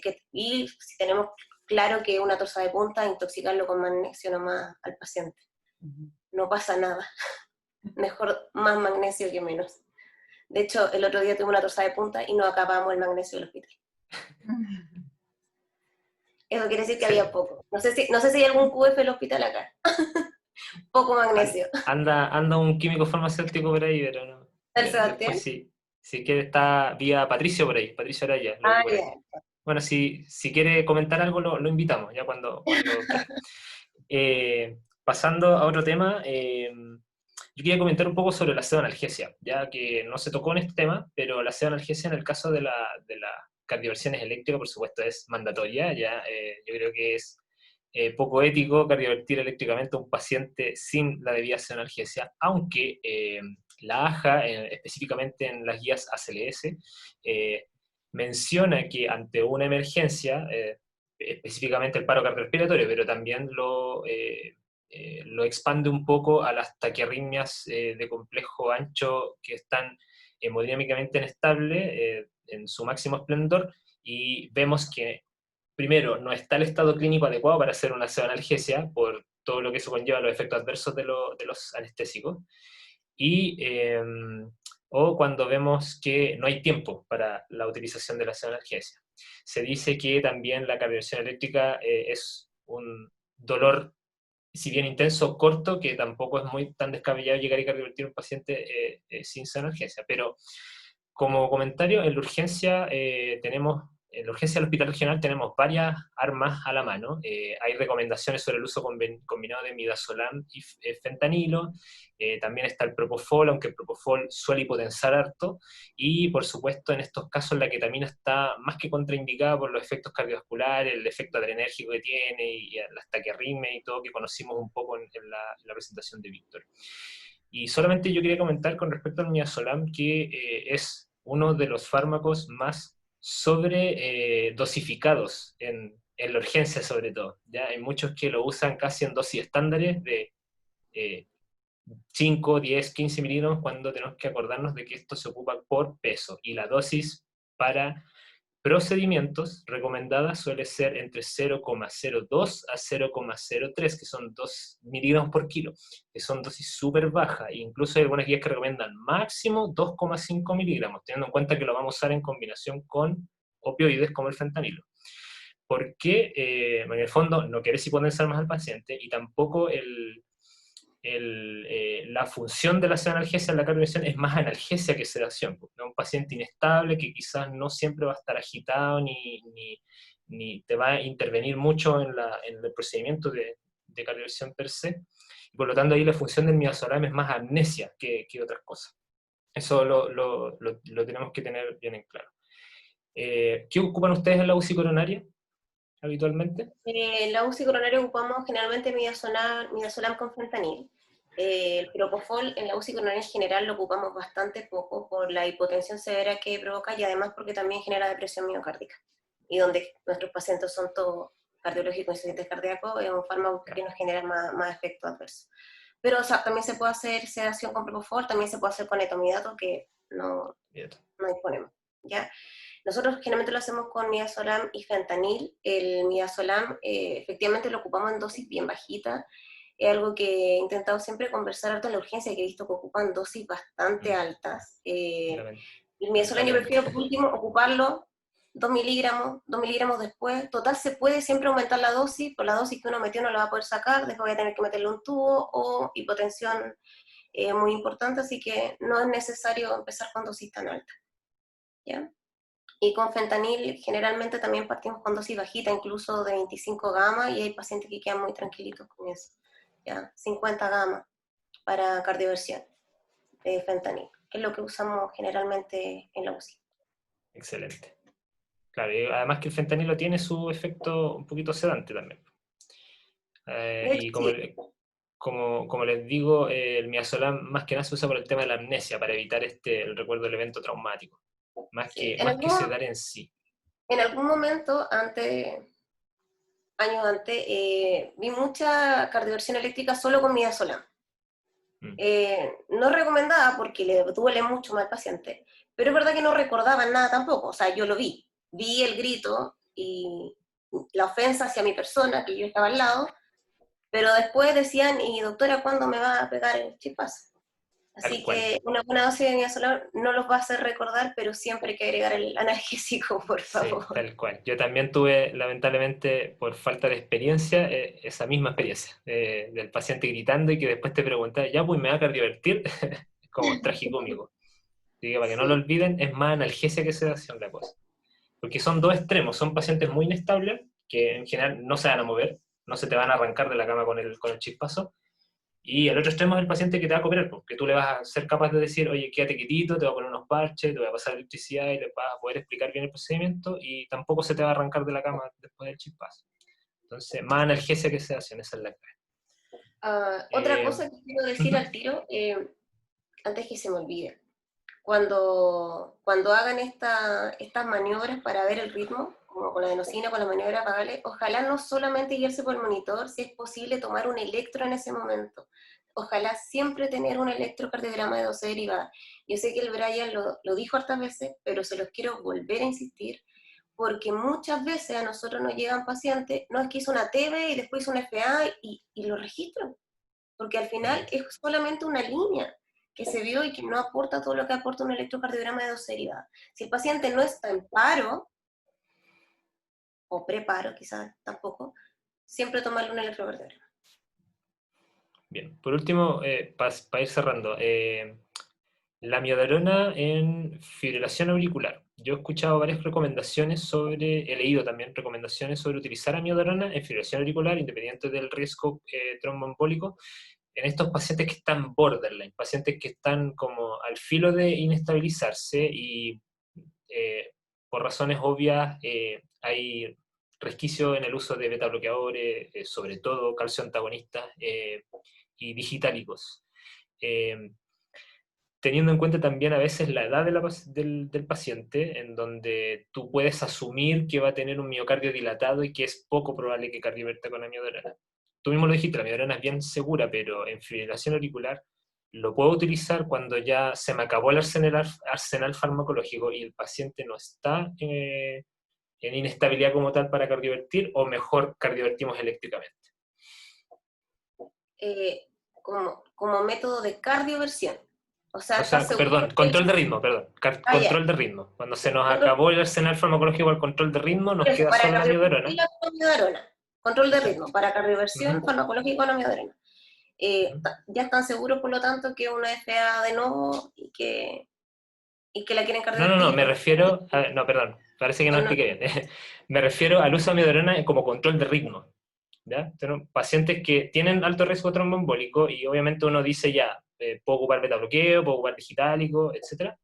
tenemos claro que una torsa de punta, intoxicarlo con magnesio nomás al paciente. No pasa nada. Mejor más magnesio que menos. De hecho, el otro día tuve una torsa de punta y no acabamos el magnesio del hospital. Eso quiere decir que Sí. había poco. No sé si hay algún QF en el hospital acá. Poco magnesio. Anda un químico farmacéutico por ahí, pero no. ¿El Después Sebastián? sí. Si quiere está vía Patricio por ahí, Patricio Araya, lo vi Ah, por ahí. ya. Bueno, si quiere comentar algo, lo invitamos, ya cuando quiera. Pasando a otro tema, yo quería comentar un poco sobre la pseudoanalgesia, ya que no se tocó en este tema, pero la pseudoanalgesia en el caso de la cardioversiones eléctricas, por supuesto, es mandatoria, ya yo creo que es poco ético cardiovertir eléctricamente a un paciente sin la debida pseudoanalgesia, aunque la AJA, específicamente en las guías ACLS, menciona que ante una emergencia, específicamente el paro cardiorrespiratorio, pero también lo expande un poco a las taquiarritmias de complejo ancho que están hemodinámicamente inestables en su máximo esplendor, y vemos que, primero, no está el estado clínico adecuado para hacer una pseudoanalgesia por todo lo que eso conlleva, los efectos adversos de los anestésicos, y o cuando vemos que no hay tiempo para la utilización de la pseudoanalgesia. Se dice que también la cardioversión eléctrica es un dolor, si bien intenso, corto, que tampoco es muy tan descabellado llegar y cardiovertir a un paciente sin pseudoanalgesia. Pero como comentario, en la urgencia del Hospital Regional tenemos varias armas a la mano. Hay recomendaciones sobre el uso combinado de midazolam y fentanilo. También está el propofol, aunque el propofol suele hipotensar harto. Y por supuesto, en estos casos la ketamina está más que contraindicada por los efectos cardiovasculares, el efecto adrenérgico que tiene y las taquiarritmias y todo que conocimos un poco en la presentación de Víctor. Y solamente yo quería comentar con respecto al midazolam que es uno de los fármacos más sobre dosificados en la urgencia sobre todo. ¿Ya? Hay muchos que lo usan casi en dosis estándares de 5, 10, 15 miligramos cuando tenemos que acordarnos de que esto se ocupa por peso. Y la dosis para procedimientos recomendada suele ser entre 0,02 a 0,03, que son 2 miligramos por kilo, que son dosis súper bajas. E incluso hay algunas guías que recomiendan máximo 2,5 miligramos, teniendo en cuenta que lo vamos a usar en combinación con opioides como el fentanilo. Porque, en el fondo, no quiere hipotenciar más al paciente y tampoco la función de la analgesia en la cardioversión es más analgesia que sedación. ¿No? Un paciente inestable que quizás no siempre va a estar agitado ni te va a intervenir mucho en el procedimiento de cardioversión per se. Y por lo tanto, ahí la función del midazolam es más amnesia que otras cosas. Eso lo tenemos que tener bien en claro. ¿Qué ocupan ustedes en la UCI coronaria habitualmente? En la UCI coronaria ocupamos generalmente midazolam con fentanil. El propofol en la UCI coronaria en general lo ocupamos bastante poco por la hipotensión severa que provoca y además porque también genera depresión miocárdica. Y donde nuestros pacientes son todos cardiológicos y insuficientes cardíacos, es un fármaco que nos genera más efectos adversos. Pero o sea, también se puede hacer sedación con propofol, también se puede hacer con etomidato, que no disponemos, ¿ya? Nosotros generalmente lo hacemos con midazolam y fentanil. El midazolam efectivamente lo ocupamos en dosis bien bajitas. Es algo que he intentado siempre conversar harto en la urgencia, que he visto que ocupan dosis bastante altas. El midazolam yo prefiero por último ocuparlo 2 miligramos después. Total, se puede siempre aumentar la dosis, por la dosis que uno metió no la va a poder sacar, después voy a tener que meterle un tubo o hipotensión muy importante, así que no es necesario empezar con dosis tan altas. ¿Ya? Y con fentanil generalmente también partimos con dosis bajita, incluso de 25 gamma, y hay pacientes que quedan muy tranquilitos con eso. ¿Ya? 50 gamma para cardioversión de fentanil, que es lo que usamos generalmente en la UCI. Excelente. Claro, y además que el fentanilo tiene su efecto un poquito sedante también. Y como les digo, el midazolam más que nada se usa por el tema de la amnesia, para evitar el recuerdo del evento traumático, más que sedar en sí. En algún momento, años antes, vi mucha cardioversión eléctrica solo con midazolam. No recomendada porque le duele mucho más al paciente, pero es verdad que no recordaban nada tampoco. O sea, yo lo vi el grito y la ofensa hacia mi persona, que yo estaba al lado, pero después decían, y doctora, ¿cuándo me va a pegar el chispazo? Así que una buena dosis de midazolam no los va a hacer recordar, pero siempre hay que agregar el analgésico, por favor. Sí, tal cual. Yo también tuve, lamentablemente, por falta de experiencia, esa misma experiencia, del paciente gritando y que después te preguntaba, ya pues me va a cardiovertir, es como tragicómico. Así que para que no lo olviden, es más analgesia que sedación la cosa. Porque son dos extremos, son pacientes muy inestables, que en general no se van a mover, no se te van a arrancar de la cama con el chispazo, y el otro extremo es el paciente que te va a cooperar, porque tú le vas a ser capaz de decir, oye, quédate quietito, te voy a poner unos parches, te voy a pasar electricidad y le vas a poder explicar bien el procedimiento y tampoco se te va a arrancar de la cama después del chispazo. Entonces, más analgesia que sedación, esa es la clave. Otra cosa que quiero decir al tiro, antes que se me olvide, cuando hagan estas maniobras para ver el ritmo, como con la adenosina, con la maniobra pagable, ojalá no solamente guiarse por el monitor, si es posible tomar un electro en ese momento. Ojalá siempre tener un electrocardiograma de dosis derivada. Yo sé que el Brian lo dijo hartas veces, pero se los quiero volver a insistir, porque muchas veces a nosotros nos llegan pacientes, no es que hizo una TB y después hizo una FA y lo registran, porque al final es solamente una línea que se vio y que no aporta todo lo que aporta un electrocardiograma de dosis derivada. Si el paciente no está en paro, o preparo quizás tampoco, siempre tomarle un electrocardiograma. Bien, por último, para ir cerrando, la amiodarona en fibrilación auricular. Yo he escuchado varias recomendaciones he leído también recomendaciones sobre utilizar amiodarona en fibrilación auricular, independiente del riesgo tromboembólico, en estos pacientes que están borderline, pacientes que están como al filo de inestabilizarse y por razones obvias hay resquicio en el uso de beta bloqueadores, sobre todo calcio antagonistas y digitálicos. Teniendo en cuenta también a veces la edad del paciente, en donde tú puedes asumir que va a tener un miocardio dilatado y que es poco probable que cardioverta con amiodarona. Tú mismo lo dijiste, la amiodarona es bien segura, pero en fibrilación auricular lo puedo utilizar cuando ya se me acabó el arsenal farmacológico y el paciente no está en inestabilidad como tal para cardiovertir, o mejor cardiovertimos eléctricamente. Como método de cardioversión. O sea, Perdón, control de ritmo, perdón. Control de ritmo. Cuando se nos acabó el arsenal farmacológico al control de ritmo, nos queda para solo la amiodarona. Control de ritmo, para cardioversión farmacológico con amiodarona. Ya están seguros, por lo tanto, que una FA de nuevo y que la quieren cardiovertir. No, me refiero... no, perdón, parece que no expliqué bien. Me refiero al uso de amiodarona como control de ritmo. ¿Ya? Tenemos pacientes que tienen alto riesgo tromboembólico y obviamente uno dice ya, puedo ocupar beta bloqueo, puedo ocupar digitálico, etc.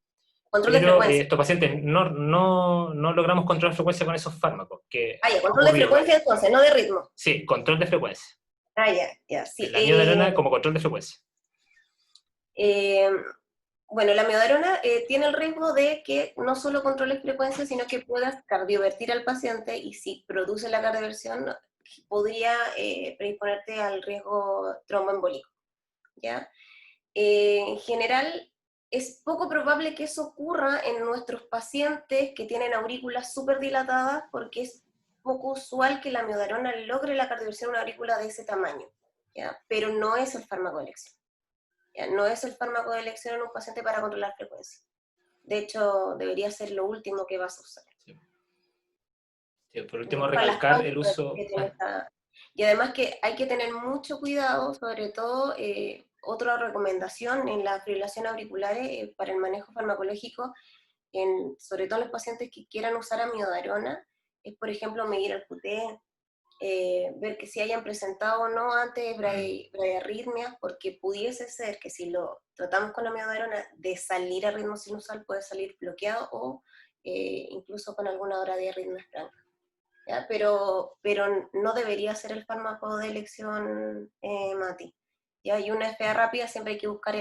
Control de Pero frecuencia. estos pacientes no logramos controlar frecuencia con esos fármacos. Control de frecuencia entonces, no de ritmo. Sí, control de frecuencia. Sí. La amiodarona como control de frecuencia. Bueno, la amiodarona tiene el riesgo de que no solo controles frecuencia, sino que puedas cardiovertir al paciente, y si produce la cardioversión, podría predisponerte al riesgo tromboembólico, ¿ya? En general, es poco probable que eso ocurra en nuestros pacientes que tienen aurículas súper dilatadas, porque es poco usual que la amiodarona logre la cardioversión en una aurícula de ese tamaño, ¿ya? Pero no es el fármaco de elección. ¿Ya? No es el fármaco de elección en un paciente para controlar frecuencia. De hecho, debería ser lo último que vas a usar. Sí, por último, recalcar el uso... Y además que hay que tener mucho cuidado, sobre todo, otra recomendación en la fibrilación auricular para el manejo farmacológico, sobre todo en los pacientes que quieran usar amiodarona, es, por ejemplo, medir el QT, ver que si hayan presentado o no antes bradiarritmias, porque pudiese ser que si lo tratamos con amiodarona de salir a ritmo sinusal, puede salir bloqueado o incluso con alguna bradiarritmia franca. ¿Ya? Pero no debería ser el fármaco de elección, Mati. ¿Ya? Y una FA rápida siempre hay que buscar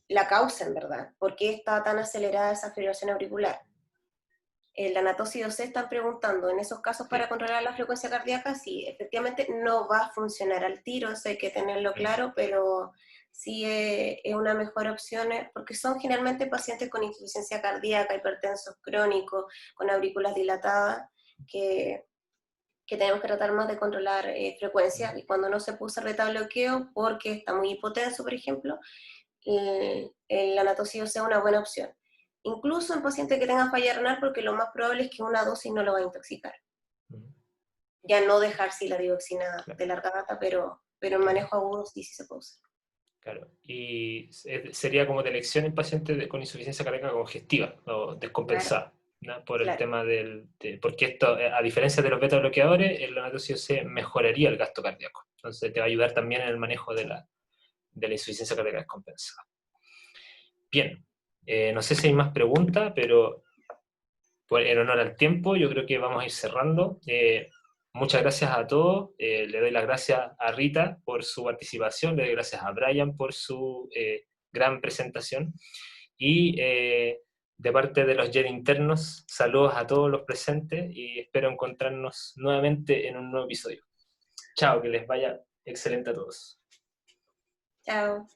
la causa, en verdad. ¿Por qué está tan acelerada esa fibrilación auricular? La NATOS C están preguntando, en esos casos para controlar la frecuencia cardíaca, sí, efectivamente no va a funcionar al tiro, eso hay que tenerlo claro, pero sí es una mejor opción, porque son generalmente pacientes con insuficiencia cardíaca, hipertensos crónicos, con aurículas dilatadas, que tenemos que tratar más de controlar frecuencia, y cuando no se puso beta bloqueo porque está muy hipotenso, por ejemplo, la NATOS sea una buena opción. Incluso en pacientes que tengan falla renal, porque lo más probable es que una dosis no lo va a intoxicar. Ya no dejar si la dioxina de larga data, pero en manejo agudo sí se puede usar. Claro, y sería como de elección en pacientes con insuficiencia cardíaca congestiva o descompensada, ¿no? Por el tema porque esto, a diferencia de los beta bloqueadores, el NATOS C mejoraría el gasto cardíaco. Entonces te va a ayudar también en el manejo de la insuficiencia cardíaca descompensada. Bien, no sé si hay más preguntas, pero en honor al tiempo, yo creo que vamos a ir cerrando. Muchas gracias a todos. Le doy las gracias a Rita por su participación, le doy gracias a Brian por su gran presentación. Y de parte de los JED internos, saludos a todos los presentes y espero encontrarnos nuevamente en un nuevo episodio. Chao, que les vaya excelente a todos. Chao.